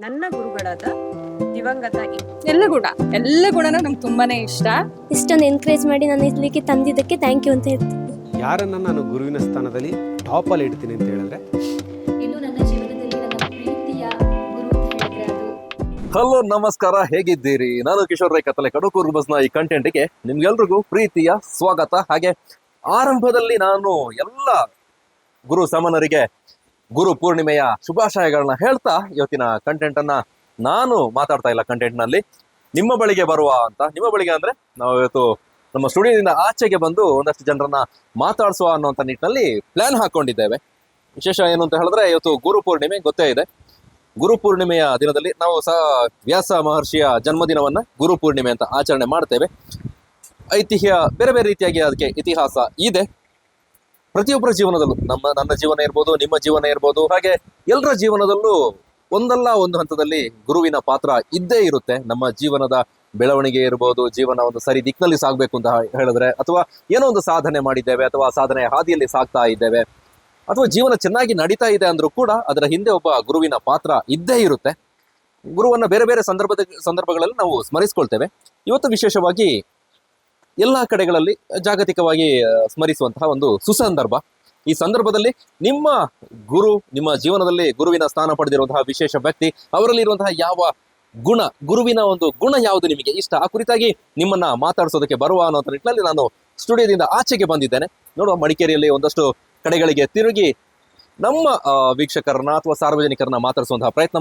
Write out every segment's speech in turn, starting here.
ನನ್ನ ಗುರುಗಳಾದ ದಿವಂಗತ ಎಲ್ಲ ಗುಣನೂ ನಂಗೆ ತುಂಬಾನೇ ಇಷ್ಟ. ಇಷ್ಟೊಂದು ಎನ್ಕರೇಜ್ ಮಾಡಿ ನಾನು ಇಲ್ಲಿಗೆ ತಂದಿದ್ದಕ್ಕೆ ಥ್ಯಾಂಕ್ ಯು ಅಂತ ಹೇಳ್ತೀನಿ. ಯಾರನ್ನ ನಾನು ಗುರುವಿನ ಸ್ಥಾನದಲ್ಲಿ ಟಾಪಲ್ಲಿ ಇಡ್ತೀನಿ ಅಂತ ಹೇಳಿದ್ರೆ ಇನ್ನು ನನ್ನ ಜೀವನದಲ್ಲಿ ನನ್ನ ಪ್ರೀತಿಯ ಗುರು ಅಂತ ಹೇಳಿದ್ರೆ ಅದು. ಹಲೋ ನಮಸ್ಕಾರ, ಹೇಗಿದ್ದೀರಿ? ನಾನು ಕಿಶೋರ್ ರೈ ಕತ್ತಲೆ ಕಡೂಕೂರು ಬಸ್ನ ಈ ಕಂಟೆಂಟ್ಗೆ ನಿಮ್ಗೆಲ್ರಿಗೂ ಪ್ರೀತಿಯ ಸ್ವಾಗತ. ಹಾಗೆ ಆರಂಭದಲ್ಲಿ ನಾನು ಎಲ್ಲ ಗುರು ಸಮನರಿಗೆ ಗುರು ಪೂರ್ಣಿಮೆಯ ಶುಭಾಶಯಗಳನ್ನ ಹೇಳ್ತಾ ಇವತ್ತಿನ ಕಂಟೆಂಟ್ ಅನ್ನ ನಾನು ಮಾತಾಡ್ತಾ ಇಲ್ಲ ಕಂಟೆಂಟ್ ನಲ್ಲಿ ನಿಮ್ಮ ಬಳಿಗೆ ಬರುವ ಅಂತ. ನಿಮ್ಮ ಬಳಿಗೆ ಅಂದ್ರೆ ನಾವು ಇವತ್ತು ನಮ್ಮ ಸ್ಟುಡಿಯೋದಿಂದ ಆಚೆಗೆ ಬಂದು ಒಂದಷ್ಟು ಜನರನ್ನ ಮಾತಾಡಿಸುವ ಅನ್ನೋಂಥ ನಿಟ್ಟಿನಲ್ಲಿ ಪ್ಲಾನ್ ಹಾಕೊಂಡಿದ್ದೇವೆ. ವಿಶೇಷ ಏನು ಅಂತ ಹೇಳಿದ್ರೆ ಇವತ್ತು ಗುರು ಪೂರ್ಣಿಮೆ ಗೊತ್ತೇ ಇದೆ. ಗುರು ಪೂರ್ಣಿಮೆಯ ದಿನದಲ್ಲಿ ನಾವು ವ್ಯಾಸ ಮಹರ್ಷಿಯ ಜನ್ಮದಿನವನ್ನ ಗುರು ಪೂರ್ಣಿಮೆ ಅಂತ ಆಚರಣೆ ಮಾಡ್ತೇವೆ. ಬೇರೆ ಬೇರೆ ರೀತಿಯಾಗಿ ಅದಕ್ಕೆ ಇತಿಹಾಸ ಇದೆ. ಪ್ರತಿಯೊಬ್ಬರ ಜೀವನದಲ್ಲೂ ನನ್ನ ಜೀವನ ಇರ್ಬೋದು, ನಿಮ್ಮ ಜೀವನ ಇರ್ಬೋದು, ಹಾಗೆ ಎಲ್ಲರ ಜೀವನದಲ್ಲೂ ಒಂದಲ್ಲ ಒಂದು ಹಂತದಲ್ಲಿ ಗುರುವಿನ ಪಾತ್ರ ಇದ್ದೇ ಇರುತ್ತೆ. ನಮ್ಮ ಜೀವನದ ಬೆಳವಣಿಗೆ ಇರ್ಬೋದು, ಜೀವನ ಒಂದು ಸರಿ ದಿಕ್ಕಿನಲ್ಲಿ ಸಾಗಬೇಕು ಅಂತ ಹೇಳಿದ್ರೆ, ಅಥವಾ ಏನೋ ಒಂದು ಸಾಧನೆ ಮಾಡಿದ್ದೇವೆ, ಅಥವಾ ಸಾಧನೆಯ ಹಾದಿಯಲ್ಲಿ ಸಾಗ್ತಾ ಇದ್ದೇವೆ, ಅಥವಾ ಜೀವನ ಚೆನ್ನಾಗಿ ನಡೀತಾ ಇದೆ ಅಂದ್ರೂ ಕೂಡ ಅದರ ಹಿಂದೆ ಒಬ್ಬ ಗುರುವಿನ ಪಾತ್ರ ಇದ್ದೇ ಇರುತ್ತೆ. ಗುರುವನ್ನ ಬೇರೆ ಬೇರೆ ಸಂದರ್ಭಗಳಲ್ಲಿ ನಾವು ಸ್ಮರಿಸ್ಕೊಳ್ತೇವೆ. ಇವತ್ತು ವಿಶೇಷವಾಗಿ ಎಲ್ಲ ಕಡೆಗಳಲ್ಲಿ ಜಾಗತಿಕವಾಗಿ ಸ್ಮರಿಸುವಂತಹ ಒಂದು ಸುಸಂದರ್ಭ. ಈ ಸಂದರ್ಭದಲ್ಲಿ ನಿಮ್ಮ ಗುರು, ನಿಮ್ಮ ಜೀವನದಲ್ಲಿ ಗುರುವಿನ ಸ್ಥಾನ ಪಡೆದಿರುವಂತಹ ವಿಶೇಷ ವ್ಯಕ್ತಿ, ಅವರಲ್ಲಿ ಇರುವಂತಹ ಯಾವ ಗುಣ, ಗುರುವಿನ ಒಂದು ಗುಣ ಯಾವುದು ನಿಮಗೆ ಇಷ್ಟ, ಆ ಕುರಿತಾಗಿ ನಿಮ್ಮನ್ನ ಮಾತಾಡಿಸೋದಕ್ಕೆ ಬರುವ ಅನ್ನೋ ನಿಟ್ಟಿನಲ್ಲಿ ನಾನು ಸ್ಟುಡಿಯೋದಿಂದ ಆಚೆಗೆ ಬಂದಿದ್ದೇನೆ. ನೋಡುವ, ಮಡಿಕೇರಿಯಲ್ಲಿ ಒಂದಷ್ಟು ಕಡೆಗಳಿಗೆ ತಿರುಗಿ ನಮ್ಮ ವೀಕ್ಷಕರನ್ನ ಅಥವಾ ಸಾರ್ವಜನಿಕರನ್ನ ಮಾತಾಡಿಸುವಂತಹ ಪ್ರಯತ್ನ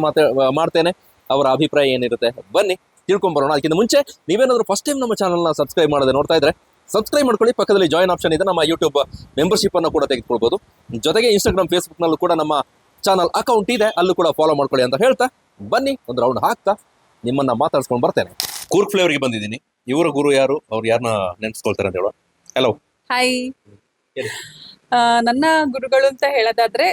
ಮಾಡ್ತೇನೆ. ಅವರ ಅಭಿಪ್ರಾಯ ಏನಿರುತ್ತೆ ಬನ್ನಿ ತಿಳ್ಕೊಂಬರೋಣ. ಅದಕ್ಕಿಂತ ಮುಂಚೆ ನೀವೇನಾದ್ರೂ ಫಸ್ಟ್ ಟೈಮ್ ನಮ್ಮ ಚಾನಲ್ನ ಸಬ್ಸ್ಕ್ರೈಬ್ ಮಾಡದೆ ನೋಡ್ತಾ ಇದ್ರೆ ಸಬ್ಸ್ಕ್ರೈಬ್ ಮಾಡ್ಕೊಳ್ಳಿ. ಪಕ್ಕದಲ್ಲಿ ಜಾಯಿನ್ ಆಪ್ಷನ್ ಇದೆ. ನಮ್ಮ ಯೂಟ್ಯೂಬ್ ಮೆಂಬರ್ಶಿಪ್ ಅನ್ನು ಕೂಡ ತೆಗೆದುಕೊಳ್ಬಹುದು. ಜೊತೆಗೆ ಇನ್ಸ್ಟಾಗ್ರಾಮ್, ಫೇಸ್ಬುಕ್ ನಲ್ಲೂ ಕೂಡ ನಮ್ಮ ಚಾನಲ್ ಅಕೌಂಟ್ ಇದೆ, ಅಲ್ಲೂ ಕೂಡ ಫಾಲೋ ಮಾಡ್ಕೊಳ್ಳಿ ಅಂತ ಹೇಳ್ತಾ ಬನ್ನಿ ಒಂದು ರೌಂಡ್ ಹಾಕ್ತಾ ನಿಮ್ಮನ್ನ ಮಾತಾಡ್ಸ್ಕೊಂಡು ಬರ್ತೇನೆ. ಕೂರ್ಗ್ ಫ್ಲೇವರ್ಗೆ ಬಂದಿದ್ದೀನಿ. ಇವರ ಗುರು ಯಾರು, ಅವ್ರು ಯಾರನ್ನ ನೆನ್ಸ್ಕೊಳ್ತಾರೆ ಅಂತ ಹೇಳೋ. Hello, hi. ನನ್ನ ಗುರುಗಳು ಅಂತ ಹೇಳೋದಾದ್ರೆ,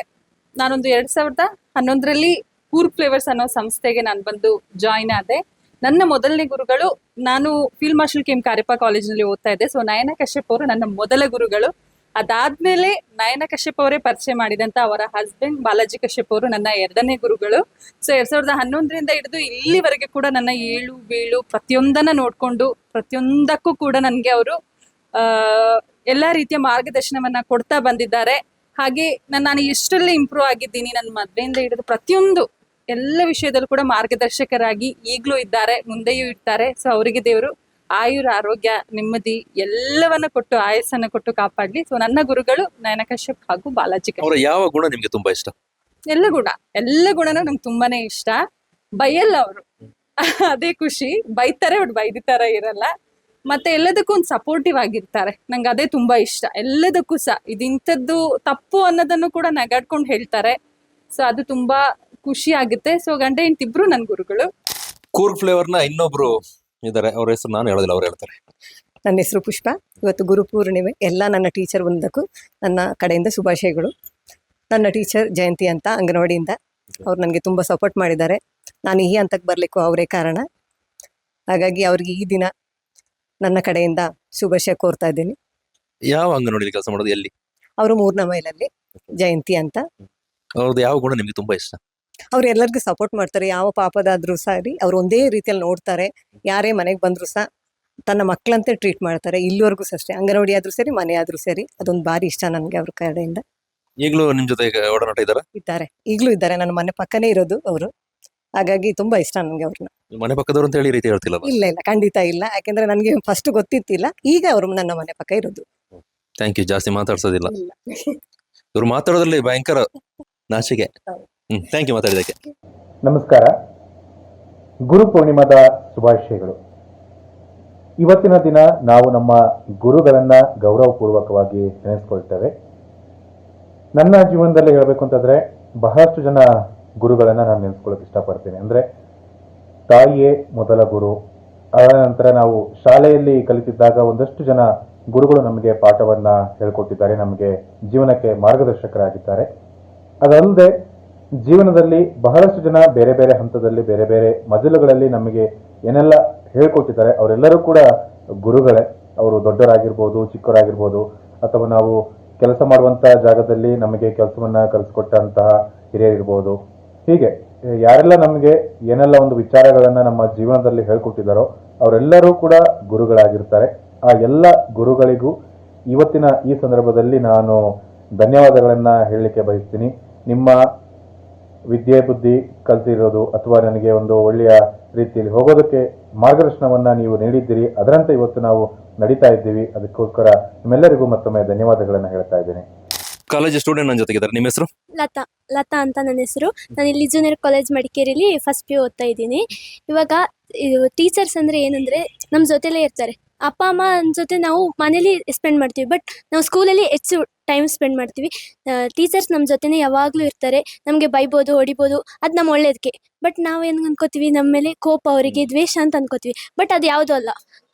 ನಾನೊಂದು 2011ರಲ್ಲಿ ಕೂರ್ಗ್ ಫ್ಲೇವರ್ಸ್ ಅನ್ನೋ ಸಂಸ್ಥೆಗೆ ನಾನು ಬಂದು ಜಾಯಿನ್ ಆದೆ. ನನ್ನ ಮೊದಲನೇ ಗುರುಗಳು, ನಾನು ಫೀಲ್ಡ್ ಮಾರ್ಷಲ್ ಕೆಎಂ ಕಾರ್ಯಪ್ಪ ಕಾಲೇಜಿನಲ್ಲಿ ಓದ್ತಾ ಇದ್ದೆ. ಸೊ ನಯನ ಕಶ್ಯಪ್ ಅವರು ನನ್ನ ಮೊದಲ ಗುರುಗಳು. ಅದಾದ್ಮೇಲೆ ನಯನ ಕಶ್ಯಪ್ ಅವರೇ ಪರಿಚಯ ಮಾಡಿದಂತ ಅವರ ಹಸ್ಬೆಂಡ್ ಬಾಲಾಜಿ ಕಶ್ಯಪ್ ಅವರು ನನ್ನ ಎರಡನೇ ಗುರುಗಳು. ಸೊ 2011ರಿಂದ ಹಿಡಿದು ಇಲ್ಲಿವರೆಗೆ ಕೂಡ ನನ್ನ ಏಳು ಬೀಳು ಪ್ರತಿಯೊಂದನ್ನ ನೋಡ್ಕೊಂಡು ಪ್ರತಿಯೊಂದಕ್ಕೂ ಕೂಡ ನನಗೆ ಅವರು ಎಲ್ಲ ರೀತಿಯ ಮಾರ್ಗದರ್ಶನವನ್ನ ಕೊಡ್ತಾ ಬಂದಿದ್ದಾರೆ. ಹಾಗೆ ನಾನು ಎಷ್ಟೆಲ್ಲ ಇಂಪ್ರೂವ್ ಆಗಿದ್ದೀನಿ, ನನ್ನ ಮದ್ವೆಯಿಂದ ಹಿಡಿದು ಪ್ರತಿಯೊಂದು ಎಲ್ಲ ವಿಷಯದಲ್ಲೂ ಕೂಡ ಮಾರ್ಗದರ್ಶಕರಾಗಿ ಈಗಲೂ ಇದ್ದಾರೆ, ಮುಂದೆಯೂ ಇರ್ತಾರೆ. ಸೊ ಅವರಿಗೆ ದೇವರು ಆಯುರ, ಆರೋಗ್ಯ, ನೆಮ್ಮದಿ ಎಲ್ಲವನ್ನ ಕೊಟ್ಟು, ಆಯಸ್ಸನ್ನ ಕೊಟ್ಟು ಕಾಪಾಡ್ಲಿ. ಸೊ ನನ್ನ ಗುರುಗಳು ನಯನ ಕಶ್ಯಪ್ ಹಾಗೂ ಬಾಲಾಜಿ ಕಶ್ಯಪ್. ಅವರ ಯಾವ ಗುಣ ನಿಮ್ಗೆ ತುಂಬಾ ಇಷ್ಟ? ಎಲ್ಲ ಗುಣನೂ ನಂಗೆ ತುಂಬಾನೇ ಇಷ್ಟ. ಬೈಯಲ್ಲ ಅವರು, ಅದೇ ಖುಷಿ. ಬೈತಾರೆ, ಬಟ್ ಬೈದಿ ತರ ಇರಲ್ಲ. ಮತ್ತೆ ಎಲ್ಲದಕ್ಕೂ ಒಂದು ಸಪೋರ್ಟಿವ್ ಆಗಿರ್ತಾರೆ. ನಂಗೆ ಅದೇ ತುಂಬಾ ಇಷ್ಟ. ಎಲ್ಲದಕ್ಕೂ ಸಹ ಇಂಥದ್ದು ತಪ್ಪು ಅನ್ನೋದನ್ನು ಕೂಡ ನಗಾಡ್ಕೊಂಡು ಹೇಳ್ತಾರೆ. ಸೊ ಅದು ತುಂಬಾ ಖುಷಿ ಆಗುತ್ತೆ. ಸೊ ಗಂಡ ಹೆಂಡತಿಬ್ರು ನನ್ನ ಗುರುಗಳು. ಕೂರ್ಗ್ ಫ್ಲೇವರ್ನ ಇನ್ನೊಬ್ರು ಇದ್ದಾರೆ, ಅವ್ರ ಹೆಸರು ನಾನು ಹೇಳೋದಿಲ್ಲ, ಅವ್ರು ಹೇಳ್ತಾರೆ. ನನ್ನ ಹೆಸರು ಪುಷ್ಪ. ಇವತ್ತು ಗುರು ಪೂರ್ಣಿಮೆ. ಎಲ್ಲ ನನ್ನ ಟೀಚರ್ ಬಂದಕ್ಕೂ ನನ್ನ ಕಡೆಯಿಂದ ಶುಭಾಶಯಗಳು. ನನ್ನ ಟೀಚರ್ ಜಯಂತಿ ಅಂತ, ಅಂಗನವಾಡಿಯಿಂದ. ಅವ್ರು ನನಗೆ ತುಂಬ ಸಪೋರ್ಟ್ ಮಾಡಿದ್ದಾರೆ. ನಾನು ಈ ಹಂತಕ್ಕೆ ಬರಲಿಕ್ಕೂ ಅವರೇ ಕಾರಣ. ಹಾಗಾಗಿ ಅವ್ರಿಗೆ ಈ ದಿನ ನನ್ನ ಕಡೆಯಿಂದ ಶುಭಾಶಯ ಕೋರ್ತಾ ಇದ್ದೀನಿ. ಯಾವ ಅಂಗನವಾಡಿ ಕೆಲಸ ಮಾಡೋದು, ಎಲ್ಲಿ? ಅವರು 3ನೇ ಮೈಲಲ್ಲಿ, ಜಯಂತಿ ಅಂತ. ಅವ್ರದ್ದು ಯಾವ ಗುಣ ನಿಮ್ಗೆ ತುಂಬಾ ಇಷ್ಟ? ಅವ್ರು ಎಲ್ಲರಿಗೂ ಸಪೋರ್ಟ್ ಮಾಡ್ತಾರೆ. ಯಾವ ಪಾಪದಾದ್ರೂ ಸರಿ ಅವ್ರು ಒಂದೇ ರೀತಿಯಲ್ಲಿ ನೋಡ್ತಾರೆ. ಯಾರೇ ಮನೆಗೆ ಬಂದ್ರು ಸಹ ತನ್ನ ಮಕ್ಕಳಂತೆ ಟ್ರೀಟ್ ಮಾಡ್ತಾರೆ. ಇಲ್ಲಿವರೆಗೂ ಅಷ್ಟೇ, ಅಂಗನವಾಡಿ ಆದ್ರೂ ಸರಿ, ಮನೆ ಆದ್ರೂ ಸರಿ. ಅದೊಂದು ಭಾರಿ ಇಷ್ಟ ನನಗೆ ಅವ್ರ ಕಡೆಯಿಂದ. ಈಗಲೂ ನಿಮ್ ಜೊತೆ ಒಡನಾಟ ಇದ್ದಾರೆ, ಈಗಲೂ ಇದ್ದಾರೆ. ನನ್ನ ಮನೆ ಪಕ್ಕನೇ ಇರೋದು ಅವರು. ಹಾಗಾಗಿ ತುಂಬಾ ಇಷ್ಟ ನನಗೆ ಅವ್ರನ್ನ. ಮನೆ ಪಕ್ಕದವ್ರು ಅಂತ ಹೇಳಿ ರೀತಿ ಹೇಳ್ತಿಲ್ಲ? ಇಲ್ಲ, ಖಂಡಿತ ಇಲ್ಲ. ಯಾಕೆಂದ್ರೆ ನನಗೆ ಫಸ್ಟ್ ಗೊತ್ತಿತ್ತಿಲ್ಲ. ಈಗ ಅವರು ನನ್ನ ಮನೆ ಪಕ್ಕ ಇರೋದು. Thank you. ಜಾಸ್ತಿ ಮಾತಾಡ್ಸೋದಿಲ್ಲ. ಇವ್ರು ಮಾತಾಡೋದ್ರಲ್ಲಿ ಭಯಂಕರ ನಾಚಿಕೆ. ಥ್ಯಾಂಕ್ ಯು ಮಾತಾಡಿದಕ್ಕೆ. ನಮಸ್ಕಾರ. ಗುರು ಪೂರ್ಣಿಮಾದ ಶುಭಾಶಯಗಳು. ಇವತ್ತಿನ ದಿನ ನಾವು ನಮ್ಮ ಗುರುಗಳನ್ನ ಗೌರವಪೂರ್ವಕವಾಗಿ ನೆನೆಸ್ಕೊಳ್ತೇವೆ. ನನ್ನ ಜೀವನದಲ್ಲಿ ಹೇಳಬೇಕು ಅಂತಂದ್ರೆ ಬಹಳಷ್ಟು ಜನ ಗುರುಗಳನ್ನ ನಾನು ನೆನೆಸ್ಕೊಳ್ಳೋಕೆ ಇಷ್ಟಪಡ್ತೇನೆ. ಅಂದ್ರೆ ತಾಯಿಯೇ ಮೊದಲ ಗುರು. ಅದರ ನಂತರ ನಾವು ಶಾಲೆಯಲ್ಲಿ ಕಲಿತಿದ್ದಾಗ ಒಂದಷ್ಟು ಜನ ಗುರುಗಳು ನಮಗೆ ಪಾಠವನ್ನ ಹೇಳ್ಕೊಟ್ಟಿದ್ದಾರೆ, ನಮಗೆ ಜೀವನಕ್ಕೆ ಮಾರ್ಗದರ್ಶಕರಾಗಿದ್ದಾರೆ. ಅದಲ್ಲದೆ ಜೀವನದಲ್ಲಿ ಬಹಳಷ್ಟು ಜನ ಬೇರೆ ಬೇರೆ ಹಂತದಲ್ಲಿ, ಬೇರೆ ಬೇರೆ ಮಜಲುಗಳಲ್ಲಿ ನಮಗೆ ಏನೆಲ್ಲ ಹೇಳ್ಕೊಟ್ಟಿದ್ದಾರೆ, ಅವರೆಲ್ಲರೂ ಕೂಡ ಗುರುಗಳೇ. ಅವರು ದೊಡ್ಡವರಾಗಿರ್ಬೋದು, ಚಿಕ್ಕವರಾಗಿರ್ಬೋದು, ಅಥವಾ ನಾವು ಕೆಲಸ ಮಾಡುವಂತಹ ಜಾಗದಲ್ಲಿ ನಮಗೆ ಕೆಲಸವನ್ನ ಕಲಿಸ್ಕೊಟ್ಟಂತಹ ಹಿರಿಯರಿರ್ಬೋದು. ಹೀಗೆ ಯಾರೆಲ್ಲ ನಮಗೆ ಏನೆಲ್ಲ ಒಂದು ವಿಚಾರಗಳನ್ನು ನಮ್ಮ ಜೀವನದಲ್ಲಿ ಹೇಳ್ಕೊಟ್ಟಿದ್ದಾರೋ ಅವರೆಲ್ಲರೂ ಕೂಡ ಗುರುಗಳಾಗಿರ್ತಾರೆ. ಆ ಎಲ್ಲ ಗುರುಗಳಿಗೂ ಇವತ್ತಿನ ಈ ಸಂದರ್ಭದಲ್ಲಿ ನಾನು ಧನ್ಯವಾದಗಳನ್ನು ಹೇಳಲಿಕ್ಕೆ ಬಯಸ್ತೀನಿ. ನಿಮ್ಮ ವಿದ್ಯೆ ಬುದ್ಧಿ ಕಲಿಸಿರೋದು ಅಥವಾ ನನಗೆ ಒಂದು ಒಳ್ಳೆಯ ರೀತಿಯಲ್ಲಿ ಹೋಗೋದಕ್ಕೆ ಮಾರ್ಗದರ್ಶನವನ್ನು ನೀವು ನೀಡಿದ್ದೀರಿ. ಅದರಂತೆ ಇವತ್ತು ನಾವು ನಡೀತಾ ಇದ್ದೀವಿ. ಅದಕ್ಕೋಸ್ಕರ ನಿಮ್ಮೆಲ್ಲರಿಗೂ ಮತ್ತೊಮ್ಮೆ ಧನ್ಯವಾದಗಳನ್ನು ಹೇಳ್ತಾ ಇದ್ದೀನಿ. ಕಾಲೇಜ್ ಸ್ಟೂಡೆಂಟ್ ನನ್ನ ಜೊತೆಗಿದ್ದಾರೆ. ನಿಮ್ಮ ಹೆಸರು? ಲತಾ ಅಂತ ನನ್ನ ಹೆಸರು. ನಾನು ಇಲ್ಲಿ ಜೂನಿಯರ್ ಕಾಲೇಜ್ ಮಡಿಕೇರಿಲಿ ಫಸ್ಟ್ PU ಓದ್ತಾ ಇದ್ದೀನಿ. ಇವಾಗ ಟೀಚರ್ಸ್ ಅಂದರೆ ಏನಂದರೆ ನಮ್ಮ ಜೊತೆಲೇ ಇರ್ತಾರೆ. ಅಪ್ಪ ಅಮ್ಮ ಜೊತೆ ನಾವು ಮನೇಲಿ ಸ್ಪೆಂಡ್ ಮಾಡ್ತೀವಿ, ಬಟ್ ನಾವು ಸ್ಕೂಲಲ್ಲಿ ಹೆಚ್ಚು ಟೈಮ್ ಸ್ಪೆಂಡ್ ಮಾಡ್ತೀವಿ. ಟೀಚರ್ಸ್ ನಮ್ಮ ಜೊತೆನೇ ಯಾವಾಗಲೂ ಇರ್ತಾರೆ. ನಮಗೆ ಬೈಬೋದು, ಹೊಡಿಬೋದು, ಅದು ನಮ್ಮ ಒಳ್ಳೇದಕ್ಕೆ. ಬಟ್ ನಾವೇನು ಅನ್ಕೋತೀವಿ, ನಮ್ಮ ಮೇಲೆ ಕೋಪ, ಅವರಿಗೆ ದ್ವೇಷ ಅಂತ ಅನ್ಕೋತೀವಿ. ಬಟ್ ಅದು ಯಾವುದೂ ಅಲ್ಲ,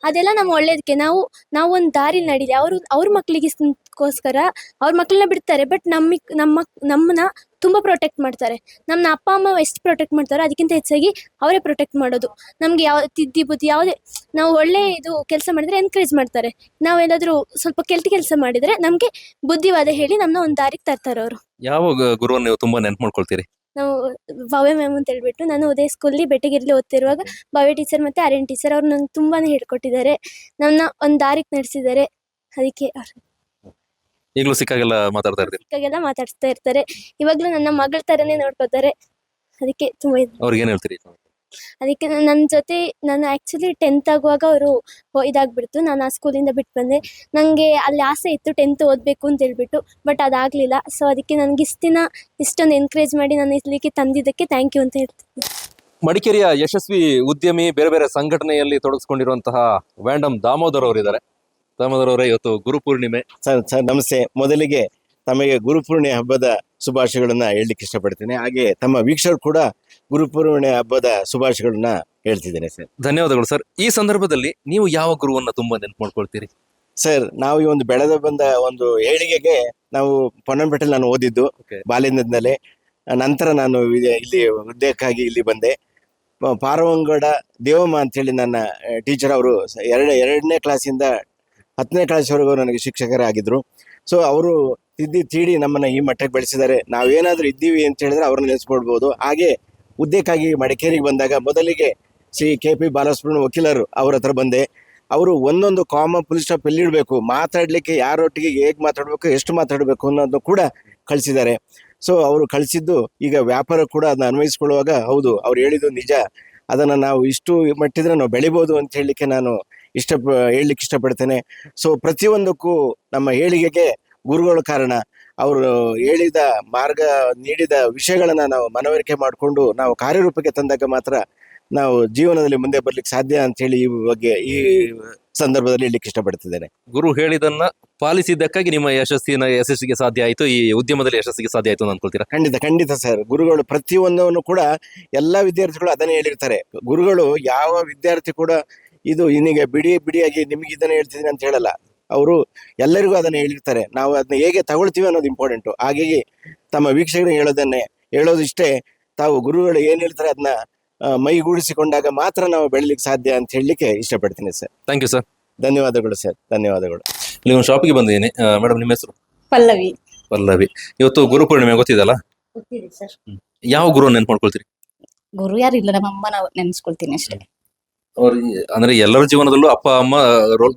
ಅದೆಲ್ಲ ನಮ್ಮ ಒಳ್ಳೇದಕ್ಕೆ. ನಾವು ಒಂದು ದಾರಿ ನಡೀಲಿ. ಅವ್ರ ಮಕ್ಕಳಿಗೋಸ್ಕರ ಅವ್ರ ಮಕ್ಕಳನ್ನ ಬಿಡ್ತಾರೆ, ಬಟ್ ನಮ್ಮನ್ನ ತುಂಬ ಪ್ರೊಟೆಕ್ಟ್ ಮಾಡ್ತಾರೆ. ನಮ್ಮ ಅಪ್ಪ ಅಮ್ಮ ಎಷ್ಟು ಪ್ರೊಟೆಕ್ಟ್ ಮಾಡ್ತಾರೋ ಅದಕ್ಕಿಂತ ಹೆಚ್ಚಾಗಿ ಅವರೇ ಪ್ರೊಟೆಕ್ಟ್ ಮಾಡೋದು. ನಮಗೆ ಯಾವ ತಿದ್ದಿ ಬುದ್ಧಿ ಯಾವುದೇ ನಾವು ಒಳ್ಳೆ ಇದು ಕೆಲಸ ಮಾಡಿದರೆ ಎನ್ಕರೇಜ್ ಮಾಡ್ತಾರೆ. ನಾವೇನಾದರೂ ಸ್ವಲ್ಪ ಕೆಟ್ಟ ಕೆಲಸ ಮಾಡಿದರೆ ನಮಗೆ ಬುದ್ಧಿವಾದ ಹೇಳಿ ನಮ್ಮನ್ನ ಒಂದು ದಾರಿಗೆ ತರ್ತಾರೆ ಅವರು. ಯಾವ ಗುರುವನ್ನು ನೀವು ತುಂಬಾ ನೆನ್ಪು ಮಾಡ್ಕೊಳ್ತೀರಿ? ನಾವು ಭವ್ಯ ಮ್ಯಾಮ್ ಅಂತ ಹೇಳ್ಬಿಟ್ಟು, ನಾನು ಉದಯ ಸ್ಕೂಲಲ್ಲಿ ಬೆಟ್ಟಗಿರಿಲಿ ಓದ್ತಿರುವಾಗ ಭವ್ಯ ಟೀಚರ್ ಮತ್ತು ಆರ್ಯನ್ ಟೀಚರ್ ಅವ್ರು ನಂಗೆ ತುಂಬಾ ಹೇಳ್ಕೊಟ್ಟಿದ್ದಾರೆ. ನನ್ನ ಒಂದು ದಾರಿಗೆ ನಡೆಸಿದ್ದಾರೆ. ಅದಕ್ಕೆ ಈಗಲೂ ಸಿಕ್ಕಾಗೆಲ್ಲ ಮಾತಾಡ್ತಾ ಇರ್ತೀರಿ? ಸಿಕ್ಕಾಗೆಲ್ಲ ಮಾತಾಡ್ಸ್ತಾ ಇರ್ತಾರೆ. ಇವಾಗಲೂ ನನ್ನ ಮಗಳ ಥರನೇ ನೋಡ್ಕೋತಾರೆ. ಅದಕ್ಕೆ ತುಂಬ ಅವ್ರಿಗೆ ಏನು ಹೇಳ್ತೀರಿ? ಅದಕ್ಕೆ ನನ್ನ ಜೊತೆ ನಾನು ಆ್ಯಕ್ಚುಲಿ 10th ಆಗುವಾಗ ಅವರು ಇದಾಗ್ಬಿಡ್ತು. ನಾನು ಆ ಸ್ಕೂಲಿಂದ ಬಿಟ್ಟು ಬಂದೆ. ನನಗೆ ಅಲ್ಲಿ ಆಸೆ ಇತ್ತು 10th ಓದಬೇಕು ಅಂತ ಹೇಳ್ಬಿಟ್ಟು, ಬಟ್ ಅದಾಗಲಿಲ್ಲ. ಸೊ ಅದಕ್ಕೆ ನನಗೆ ಇಷ್ಟೊಂದು ಎನ್ಕರೇಜ್ ಮಾಡಿ ನಾನು ಇಲ್ಲಿಗೆ ತಂದಿದ್ದಕ್ಕೆ ಥ್ಯಾಂಕ್ ಯು ಅಂತ ಹೇಳ್ತೀನಿ. ಮಡಿಕೇರಿಯ ಯಶಸ್ವಿ ಉದ್ಯಮಿ, ಬೇರೆ ಬೇರೆ ಸಂಘಟನೆಯಲ್ಲಿ ತೊಡಗಿಸ್ಕೊಂಡಿರುವಂತಹ ವ್ಯಾಂಡಮ್ ದಾಮೋದರ್ ಅವರಿದ್ದಾರೆ. ದಾಮೋದರ್ ಅವರೇ, ಇವತ್ತು ಗುರುಪೂರ್ಣಿಮೆ. ಸರ್ ನಮಸ್ತೆ. ಮೊದಲಿಗೆ ತಮಗೆ ಗುರುಪೂರ್ಣಿಮೆ ಹಬ್ಬದ ಶುಭಾಶಯಗಳನ್ನ ಹೇಳಲಿಕ್ಕೆ ಇಷ್ಟಪಡ್ತೇನೆ. ಹಾಗೆ ತಮ್ಮ ವೀಕ್ಷಕರು ಕೂಡ ಗುರುಪೂರ್ಣಿಮೆ ಹಬ್ಬದ ಶುಭಾಶಯಗಳನ್ನ ಹೇಳ್ತಿದ್ದೇನೆ ಸರ್. ಧನ್ಯವಾದಗಳು ಸರ್. ಈ ಸಂದರ್ಭದಲ್ಲಿ ನೀವು ಯಾವ ಗುರುವನ್ನ ತುಂಬಾ ನೆನ್ಪು ಮಾಡ್ಕೊಳ್ತೀರಿ? ಸರ್, ನಾವು ಈ ಒಂದು ಬೆಳೆದ ಬಂದ ಒಂದು ಏಳಿಗೆಗೆ ನಾವು ಪೊನ್ನಂಪೇಟೆಯಲ್ಲಿ ನಾನು ಓದಿದ್ದು ಬಾಲ್ಯದಿಂದಲೇ. ನಂತರ ನಾನು ಇಲ್ಲಿ ಉದ್ಯೋಗಕ್ಕಾಗಿ ಇಲ್ಲಿ ಬಂದೆ. ಪಾರವಂಗಡ ದೇವಮ್ಮ ಅಂತೇಳಿ ನನ್ನ ಟೀಚರ್ ಅವರು ಎರಡನೇ ಕ್ಲಾಸಿಂದ 10ನೇ ಕ್ಲಾಸ್ವರೆಗೂ ನನಗೆ ಶಿಕ್ಷಕರಾಗಿದ್ದರು. ಸೊ ಅವರು ತೀಡಿ ನಮ್ಮನ್ನು ಈ ಮಟ್ಟಕ್ಕೆ ಬೆಳೆಸಿದ್ದಾರೆ. ನಾವೇನಾದರೂ ಇದ್ದೀವಿ ಅಂತ ಹೇಳಿದ್ರೆ ಅವ್ರನ್ನ ನೆನೆಸ್ಕೊಳ್ಬೋದು. ಹಾಗೆ ಉದ್ಯೋಗಕ್ಕಾಗಿ ಮಡಿಕೇರಿಗೆ ಬಂದಾಗ ಮೊದಲಿಗೆ ಶ್ರೀ KP ಬಾಲಸುಬ್ರಹ್ಮಣ್ಯ ವಕೀಲರು ಅವ್ರ ಹತ್ರ ಬಂದೆ. ಅವರು ಒಂದೊಂದು ಕಾಮ ಫುಲ್ ಸ್ಟಾಪ್ ಎಲ್ಲಿಡಬೇಕು, ಮಾತಾಡಲಿಕ್ಕೆ ಯಾರೊಟ್ಟಿಗೆ ಹೇಗೆ ಮಾತಾಡಬೇಕು, ಎಷ್ಟು ಮಾತಾಡಬೇಕು ಅನ್ನೋದು ಕೂಡ ಕಳಿಸಿದ್ದಾರೆ. ಸೊ ಅವರು ಕಳಿಸಿದ್ದು ಈಗ ವ್ಯಾಪಾರ ಕೂಡ ಅದನ್ನ ಅನ್ವಯಿಸ್ಕೊಳ್ಳುವಾಗ ಹೌದು ಅವ್ರು ಹೇಳಿದ್ದು ನಿಜ. ಅದನ್ನು ನಾವು ಇಷ್ಟು ಮಟ್ಟಿದ್ರೆ ನಾವು ಬೆಳಿಬೋದು ಅಂತ ಹೇಳಲಿಕ್ಕೆ ನಾನು ಹೇಳಲಿಕ್ಕೆ ಇಷ್ಟಪಡ್ತೇನೆ. ಸೊ ಪ್ರತಿಯೊಂದಕ್ಕೂ ನಮ್ಮ ಏಳಿಗೆಗೆ ಗುರುಗಳು ಕಾರಣ. ಅವರು ಹೇಳಿದ ಮಾರ್ಗ, ನೀಡಿದ ವಿಷಯಗಳನ್ನ ನಾವು ಮನವರಿಕೆ ಮಾಡಿಕೊಂಡು ನಾವು ಕಾರ್ಯರೂಪಕ್ಕೆ ತಂದಾಗ ಮಾತ್ರ ನಾವು ಜೀವನದಲ್ಲಿ ಮುಂದೆ ಬರ್ಲಿಕ್ಕೆ ಸಾಧ್ಯ ಅಂತ ಹೇಳಿ ಈ ಬಗ್ಗೆ ಈ ಸಂದರ್ಭದಲ್ಲಿ ಹೇಳಲಿಕ್ಕೆ ಇಷ್ಟಪಡ್ತಿದ್ದೇನೆ. ಗುರು ಹೇಳಿದನ್ನ ಪಾಲಿಸಿದ್ದಕ್ಕಾಗಿ ನಿಮ್ಮ ಯಶಸ್ಸಿಗೆ ಸಾಧ್ಯ ಆಯಿತು, ಈ ಉದ್ಯಮದಲ್ಲಿ ಯಶಸ್ಸಿಗೆ ಸಾಧ್ಯ ಆಯಿತು ಅಂತ ಅನ್ಕೊಳ್ತೀರಾ? ಖಂಡಿತ ಸರ್. ಗುರುಗಳು ಪ್ರತಿಯೊಂದನ್ನು ಕೂಡ ಎಲ್ಲ ವಿದ್ಯಾರ್ಥಿಗಳು ಅದನ್ನೇ ಹೇಳಿರ್ತಾರೆ. ಗುರುಗಳು ಯಾವ ವಿದ್ಯಾರ್ಥಿ ಕೂಡ ಇದು ಇನ್ನೀಗ ಬಿಡಿಯಾಗಿ ನಿಮ್ಗೆ ಇದನ್ನ ಹೇಳ್ತಿದ್ದೀನಿ ಅಂತ ಹೇಳಲ್ಲ. ಅವರು ಎಲ್ಲರಿಗೂ ಅದನ್ನ ಹೇಳಿರ್ತಾರೆ. ನಾವು ಅದನ್ನ ಹೇಗೆ ತಗೊಳ್ತೀವಿ ಅನ್ನೋದು ಇಂಪಾರ್ಟೆಂಟು. ಹಾಗಾಗಿ ತಮ್ಮ ವೀಕ್ಷಕರಿಗೆ ಹೇಳೋದಿಷ್ಟೇ, ತಾವು ಗುರುಗಳು ಏನ್ ಹೇಳ್ತಾರೆ ಅದನ್ನ ಮೈಗೂಡಿಸಿಕೊಂಡಾಗ ಮಾತ್ರ ನಾವು ಬೆಳಿಲಿಕ್ಕೆ ಸಾಧ್ಯ ಅಂತ ಹೇಳಲಿಕ್ಕೆ ಇಷ್ಟಪಡ್ತೀನಿ ಸರ್. Thank you sir. ಧನ್ಯವಾದಗಳು ಸರ್. ಧನ್ಯವಾದಗಳು. ಇಲ್ಲಿ ಒಂದು ಶಾಪಿಗೆ ಬಂದಿದ್ದೀನಿ. ಮೇಡಮ್, ನಿಮ್ಮ ಹೆಸರು? ಪಲ್ಲವಿ. ಇವತ್ತು ಗುರುಪೂರ್ಣಿಮೆ ಗೊತ್ತಿದಲ್ಲ? ಗೊತ್ತಿದೆ ಸರ್. ಯಾವ ಗುರು ನೆನ್ಪು ಮಾಡ್ಕೊಳ್ತೀರಿ? ಗುರು ಯಾರಿಲ್ಲ, ನಮ್ಮ ಅಮ್ಮನ ನೆನೆಸ್ಕೊಳ್ತೀನಿ ಅಷ್ಟೇ. ಅವ್ರ ಅಂದ್ರೆ ಎಲ್ಲರ ಜೀವನದಲ್ಲೂ ಅಪ್ಪ ಅಮ್ಮ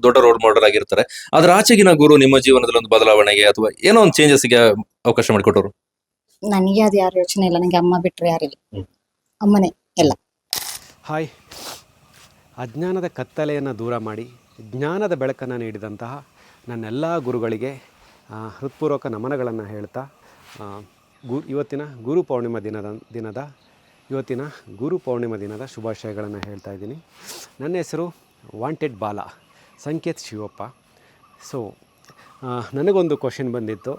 ದೊಡ್ಡ ರೋಲ್ ಮಾಡೆಲ್ ಆಗಿರ್ತಾರೆ. ಅದ್ರ ಆಚೆಗಿನ ಗುರು ನಿಮ್ಮ ಜೀವನದಲ್ಲಿ ಒಂದು ಬದಲಾವಣೆಗೆ ಅಥವಾ ಏನೋ ಒಂದು ಚೇಂಜಸ್ಗೆ ಅವಕಾಶ ಮಾಡಿಕೊಟ್ಟರು? ನನಗೆ ಅದು ಯಾರು ಯೋಚನೆ ಇಲ್ಲ. ನನಗೆ ಅಮ್ಮ ಬಿಟ್ಟರೆ ಯಾರಿಲ್ಲ, ಅಮ್ಮನೇ ಎಲ್ಲ. ಹಾಯ್. ಅಜ್ಞಾನದ ಕತ್ತಲೆಯನ್ನು ದೂರ ಮಾಡಿ ಜ್ಞಾನದ ಬೆಳಕನ್ನು ನೀಡಿದಂತಹ ನನ್ನೆಲ್ಲ ಗುರುಗಳಿಗೆ ಹೃತ್ಪೂರ್ವಕ ನಮನಗಳನ್ನು ಹೇಳ್ತಾ ಇವತ್ತಿನ ಗುರು ಪೌರ್ಣಿಮಾ ದಿನದ ಶುಭಾಶಯಗಳನ್ನು ಹೇಳ್ತಾ ಇದ್ದೀನಿ. ನನ್ನ ಹೆಸರು ವಾಂಟೆಡ್ ಬಾಲ, ಸಂಕೇತ್ ಶಿವಪ್ಪ. ಸೊ ನನಗೊಂದು ಕ್ವಶನ್ ಬಂದಿತ್ತು,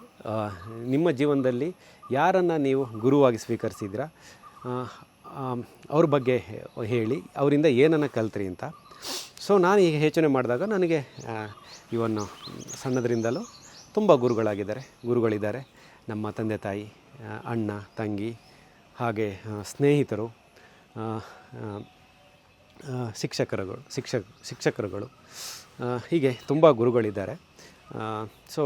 ನಿಮ್ಮ ಜೀವನದಲ್ಲಿ ಯಾರನ್ನು ನೀವು ಗುರುವಾಗಿ ಸ್ವೀಕರಿಸಿದ್ದೀರಾ, ಅವ್ರ ಬಗ್ಗೆ ಹೇಳಿ, ಅವರಿಂದ ಏನನ್ನು ಕಲ್ತ್ರಿ ಅಂತ. ಸೊ ನಾನು ಈಗ ಯೋಚನೆ ಮಾಡಿದಾಗ ನನಗೆ ಇವನ್ನು ಸಣ್ಣದರಿಂದಲೂ ತುಂಬ ಗುರುಗಳಿದ್ದಾರೆ. ನಮ್ಮ ತಂದೆ ತಾಯಿ, ಅಣ್ಣ ತಂಗಿ, ಹಾಗೆ ಸ್ನೇಹಿತರು, ಶಿಕ್ಷಕರುಗಳು, ಹೀಗೆ ತುಂಬ ಗುರುಗಳಿದ್ದಾರೆ. ಸೊ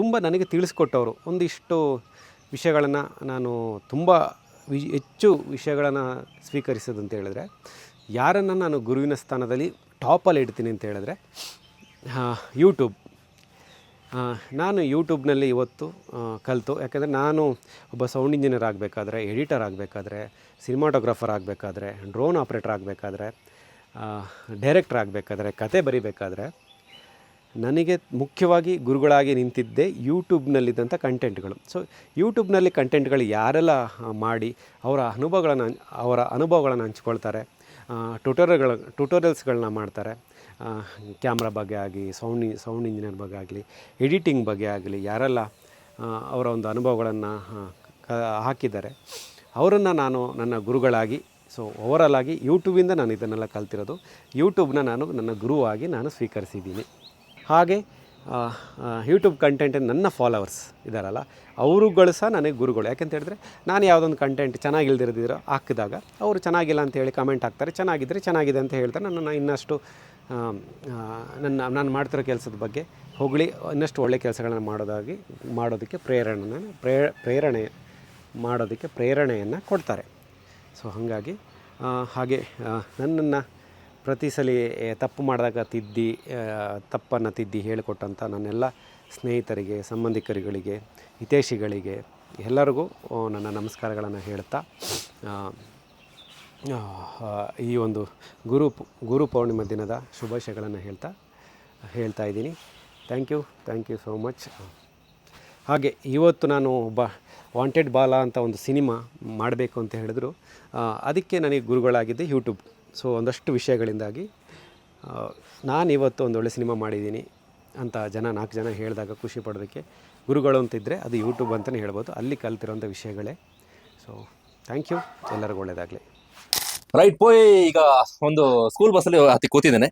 ತುಂಬ ನನಗೆ ತಿಳಿಸ್ಕೊಟ್ಟವರು, ಒಂದಿಷ್ಟು ವಿಷಯಗಳನ್ನು ನಾನು ತುಂಬ ಹೆಚ್ಚು ವಿಷಯಗಳನ್ನು ಸ್ವೀಕರಿಸೋದು ಅಂತ ಹೇಳಿದ್ರೆ, ಯಾರನ್ನು ನಾನು ಗುರುವಿನ ಸ್ಥಾನದಲ್ಲಿ ಟಾಪಲ್ಲಿ ಇಡ್ತೀನಿ ಅಂತ ಹೇಳಿದ್ರೆ ಯೂಟ್ಯೂಬ್. ನಾನು ಯೂಟ್ಯೂಬ್ನಲ್ಲಿ ಇವತ್ತು ಕಲಿತು, ಯಾಕೆಂದರೆ ನಾನು ಒಬ್ಬ ಸೌಂಡ್ ಇಂಜಿನಿಯರ್ ಆಗಬೇಕಾದ್ರೆ, ಎಡಿಟರ್ ಆಗಬೇಕಾದ್ರೆ, ಸಿನಿಮಾಟೋಗ್ರಾಫರ್ ಆಗಬೇಕಾದ್ರೆ, ಡ್ರೋನ್ ಆಪ್ರೇಟರ್ ಆಗಬೇಕಾದ್ರೆ, ಡೈರೆಕ್ಟರ್ ಆಗಬೇಕಾದ್ರೆ, ಕತೆ ಬರಿಬೇಕಾದ್ರೆ ನನಗೆ ಮುಖ್ಯವಾಗಿ ಗುರುಗಳಾಗಿ ನಿಂತಿದ್ದೇ ಯೂಟ್ಯೂಬ್ನಲ್ಲಿದ್ದಂಥ ಕಂಟೆಂಟ್ಗಳು. ಸೊ ಯೂಟ್ಯೂಬ್ನಲ್ಲಿ ಕಂಟೆಂಟ್ಗಳು ಯಾರೆಲ್ಲ ಮಾಡಿ ಅವರ ಅನುಭವಗಳನ್ನು ಹಂಚ್ಕೊಳ್ತಾರೆ, ಟ್ಯುಟೋರಿಯಲ್ಸ್ಗಳನ್ನ ಮಾಡ್ತಾರೆ, ಕ್ಯಾಮ್ರಾ ಬಗ್ಗೆ ಆಗಲಿ, ಸೌಂಡ್ ಇಂಜಿನಿಯರ್ ಬಗ್ಗೆ ಆಗಲಿ, ಎಡಿಟಿಂಗ್ ಬಗ್ಗೆ ಆಗಲಿ, ಯಾರೆಲ್ಲ ಅವರ ಒಂದು ಅನುಭವಗಳನ್ನು ಹಾಕಿದ್ದಾರೆ ಅವರನ್ನು ನಾನು ನನ್ನ ಗುರುಗಳಾಗಿ, ಸೊ ಓವರಾಲ್ ಆಗಿ ಯೂಟ್ಯೂಬಿಂದ ನಾನು ಇದನ್ನೆಲ್ಲ ಕಲ್ತಿರೋದು. ಯೂಟ್ಯೂಬ್ನ ನಾನು ನನ್ನ ಗುರುವಾಗಿ ನಾನು ಸ್ವೀಕರಿಸಿದ್ದೀನಿ. ಹಾಗೆ ಯೂಟ್ಯೂಬ್ ಕಂಟೆಂಟ್ ನನ್ನ ಫಾಲೋವರ್ಸ್ ಇದ್ದಾರಲ್ಲ, ಅವರುಗಳು ಸಹ ನನಗೆ ಗುರುಗಳು. ಯಾಕೆಂತ ಹೇಳಿದ್ರೆ, ನಾನು ಯಾವುದೊಂದು ಕಂಟೆಂಟ್ ಚೆನ್ನಾಗಿಲ್ದಿರೋದಿರೋ ಹಾಕಿದಾಗ ಅವರು ಚೆನ್ನಾಗಿಲ್ಲ ಅಂತ ಹೇಳಿ ಕಮೆಂಟ್ ಹಾಕ್ತಾರೆ, ಚೆನ್ನಾಗಿದ್ದರೆ ಚೆನ್ನಾಗಿದೆ ಅಂತ ಹೇಳ್ತಾರೆ. ನನ್ನನ್ನು ಇನ್ನಷ್ಟು ನಾನು ಮಾಡ್ತಿರೋ ಕೆಲಸದ ಬಗ್ಗೆ ಹೊಗಳಿ ಇನ್ನಷ್ಟು ಒಳ್ಳೆಯ ಕೆಲಸಗಳನ್ನು ಮಾಡೋದಕ್ಕೆ ಪ್ರೇರಣೆಯನ್ನು ಕೊಡ್ತಾರೆ. ಸೊ ಹಾಗಾಗಿ ನನ್ನನ್ನು ಪ್ರತಿ ಸಲ ತಪ್ಪು ಮಾಡಿದಾಗ ತಪ್ಪನ್ನು ತಿದ್ದಿ ಹೇಳಿಕೊಟ್ಟಂಥ ನನ್ನೆಲ್ಲ ಸ್ನೇಹಿತರಿಗೆ, ಸಂಬಂಧಿಕರುಗಳಿಗೆ, ಹಿತೈಷಿಗಳಿಗೆ ಎಲ್ಲರಿಗೂ ನನ್ನ ನಮಸ್ಕಾರಗಳನ್ನು ಹೇಳ್ತಾ, ಈ ಒಂದು ಗುರು ಪೌರ್ಣಿಮಾ ದಿನದ ಶುಭಾಶಯಗಳನ್ನು ಹೇಳ್ತಾ ಇದ್ದೀನಿ. Thank you so much. ಹಾಗೆ ಇವತ್ತು ನಾನು ಒಬ್ಬ ವಾಂಟೆಡ್ ಬಾಲ ಅಂತ ಒಂದು ಸಿನಿಮಾ ಮಾಡಬೇಕು ಅಂತ ಹೇಳಿದ್ರು, ಅದಕ್ಕೆ ನನಗೆ ಗುರುಗಳಾಗಿದ್ದೆ ಯೂಟ್ಯೂಬ್. ಸೊ ಒಂದಷ್ಟು ವಿಷಯಗಳಿಂದಾಗಿ ನಾನು ಇವತ್ತು ಒಂದು ಒಳ್ಳೆ ಸಿನಿಮಾ ಮಾಡಿದ್ದೀನಿ ಅಂತ 4 ಜನ ಹೇಳಿದಾಗ ಖುಷಿ ಪಡೋದಕ್ಕೆ ಗುರುಗಳು ಅಂತಿದ್ದರೆ ಅದು ಯೂಟ್ಯೂಬ್ ಅಂತಲೇ ಹೇಳ್ಬೋದು. ಅಲ್ಲಿ ಕಲ್ತಿರೋಂಥ ವಿಷಯಗಳೇ. ಸೊ ಥ್ಯಾಂಕ್ ಯು, ಎಲ್ಲರಿಗೂ ಒಳ್ಳೆಯದಾಗಲಿ. ರೈಟ್ ಪೋಯ್. ಈಗ ಒಂದು ಸ್ಕೂಲ್ ಬಸ್ಸಲ್ಲಿ ಹತ್ತಿ ಕೂತಿದ್ದೇನೆ.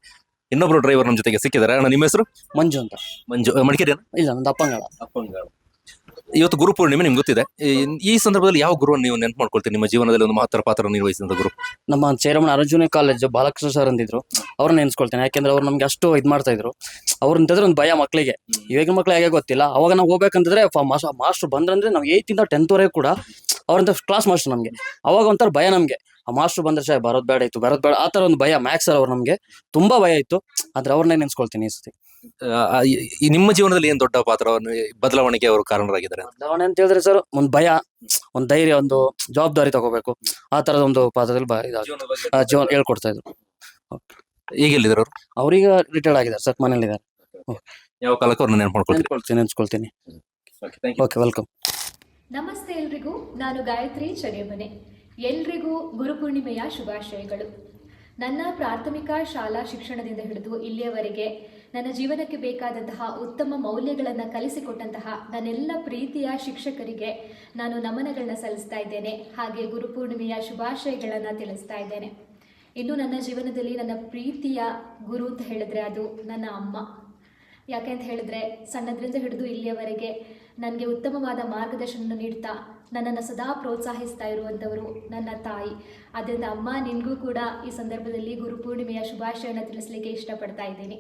ಇನ್ನೊಬ್ರು ಡ್ರೈವರ್ ನಮ್ಮ ಜೊತೆಗೆ ಸಿಕ್ಕಿದ್ದಾರೆ. ನಿಮ್ಮ ಹೆಸರು? ಮಂಜು ಅಂತ. ಮಡಿಕೇರಿ? ಇಲ್ಲ, ನಂದು ಅಪ್ಪಂಗಾಳ. ಇವತ್ತು ಗುರು ಪೂರ್ಣಿಮೆ ನಿಮ್ಗೆ ಗೊತ್ತಿದೆ. ಈ ಸಂದರ್ಭದಲ್ಲಿ ಯಾವ ಗುರುವನ್ನು ನೀವು ನೆನಪು ಮಾಡ್ಕೊಳ್ತೀರಿ? ನಿಮ್ಮ ಜೀವನದಲ್ಲಿ ಒಂದು ಮಹತ್ತರ ಪಾತ್ರ ನಿರ್ವಹಿಸಿದ ಗುರು? ನಮ್ಮ ಚೇರಮಣ ಅರ್ಜುನ ಕಾಲೇಜ್ ಬಾಲಕೃಷ್ಣ ಸರ್ ಅಂದಿದ್ರು, ಅವ್ರನ್ನ ನೆನ್ಸ್ಕೊಳ್ತೇನೆ. ಯಾಕೆಂದ್ರೆ ಅವ್ರು ನಮ್ಗೆ ಅಷ್ಟು ಇದು ಮಾಡ್ತಾ ಇದ್ರು. ಅವ್ರಂತಂದ್ರೆ ಒಂದು ಭಯ ಮಕ್ಕಳಿಗೆ. ಇವಾಗಿನ ಮಕ್ಳು ಹೇಗೆ ಗೊತ್ತಿಲ್ಲ. ಅವಾಗ ನಾವು ಹೋಗ್ಬೇಕಂತಂದ್ರೆ ಮಾಸ್ಟರ್ ಬಂದ್ರಂದ್ರೆ ನಾವು 8th ಇಂದ 10th ವರೆಗೂ ಕೂಡ ಅವ್ರಂತ ಕ್ಲಾಸ್ ಮಾಸ್ಟರ್ ನಮಗೆ. ಅವಾಗ ಒಂಥರ ಭಯ ನಮಗೆ. ಆ ಮಾಸ್ಟರ್ ಬಂದ್ರೆ ಬರೋದ್ ಬೇಡ ಆ ತರ ಒಂದು ಭಯ. ಮ್ಯಾಕ್ಸ್ ಸರ್ ಅವ್ರು ನಮ್ಗೆ ತುಂಬಾ ಭಯ ಇತ್ತು. ಆದ್ರೆ ಅವ್ರನ್ನೇ ನೆನ್ಸ್ಕೊಳ್ತೀನಿ ಈ ಸತಿ. ನಿಮ್ಮ ಜೀವನದಲ್ಲಿ ಏನ್ ದೊಡ್ಡ ಪಾತ್ರ ಬದಲಾವಣೆಗೆ ಅವರು ಕಾರಣರಾಗಿದ್ದಾರೆ? ಬದಲಾವಣೆ ಅಂತ ಹೇಳಿದ್ರೆ ಸರ್, ಒಂದು ಭಯ, ಒಂದು ಧೈರ್ಯ, ಒಂದು ಜವಾಬ್ದಾರಿ ತಗೋಬೇಕು, ಆ ತರದ ಒಂದು ಪಾತ್ರದಲ್ಲಿ ಜೀವನ ಹೇಳ್ಕೊಡ್ತಾ ಇದ್ರು. ಈಗ ಎಲ್ಲಿದ್ದಾರೆ ಅವರು? ಅವ್ರೀಗ ರಿಟೈರ್ಡ್ ಆಗಿದ್ದಾರೆ ಸರ್, ಮನೇಲಿದ್ದಾರೆ. ಯಾವ ಕಾಲಕ್ಕೆ ಅವ್ರನ್ನ ನೆನ್ಸ್ಕೊಳ್ತೀನಿ. Okay, welcome. ನಮಸ್ತೆ ಎಲ್ರಿಗೂ, ನಾನು ಗಾಯತ್ರಿ ಚರಿಮನೆ. ಎಲ್ರಿಗೂ ಗುರುಪೂರ್ಣಿಮೆಯ ಶುಭಾಶಯಗಳು. ನನ್ನ ಪ್ರಾಥಮಿಕ ಶಾಲಾ ಶಿಕ್ಷಣದಿಂದ ಹಿಡಿದು ಇಲ್ಲಿಯವರೆಗೆ ನನ್ನ ಜೀವನಕ್ಕೆ ಬೇಕಾದಂತಹ ಉತ್ತಮ ಮೌಲ್ಯಗಳನ್ನು ಕಲಿಸಿಕೊಟ್ಟಂತಹ ನನ್ನೆಲ್ಲ ಪ್ರೀತಿಯ ಶಿಕ್ಷಕರಿಗೆ ನಾನು ನಮನಗಳನ್ನ ಸಲ್ಲಿಸ್ತಾ ಇದ್ದೇನೆ. ಹಾಗೆ ಗುರುಪೂರ್ಣಿಮೆಯ ಶುಭಾಶಯಗಳನ್ನು ತಿಳಿಸ್ತಾ ಇದ್ದೇನೆ. ಇನ್ನು ನನ್ನ ಜೀವನದಲ್ಲಿ ನನ್ನ ಪ್ರೀತಿಯ ಗುರು ಅಂತ ಹೇಳಿದ್ರೆ ಅದು ನನ್ನ ಅಮ್ಮ. ಯಾಕೆ ಅಂತ ಹೇಳಿದ್ರೆ, ಸಣ್ಣದ್ರಿಂದ ಹಿಡಿದು ಇಲ್ಲಿಯವರೆಗೆ ನನಗೆ ಉತ್ತಮವಾದ ಮಾರ್ಗದರ್ಶನ ನೀಡ್ತಾ ನನ್ನನ್ನು ಸದಾ ಪ್ರೋತ್ಸಾಹಿಸ್ತಾ ಇರುವಂಥವರು ನನ್ನ ತಾಯಿ. ಆದ್ದರಿಂದ ಅಮ್ಮ, ನಿನಗೂ ಕೂಡ ಈ ಸಂದರ್ಭದಲ್ಲಿ ಗುರುಪೂರ್ಣಿಮೆಯ ಶುಭಾಶಯನ ತಿಳಿಸ್ಲಿಕ್ಕೆ ಇಷ್ಟಪಡ್ತಾ ಇದ್ದೀನಿ.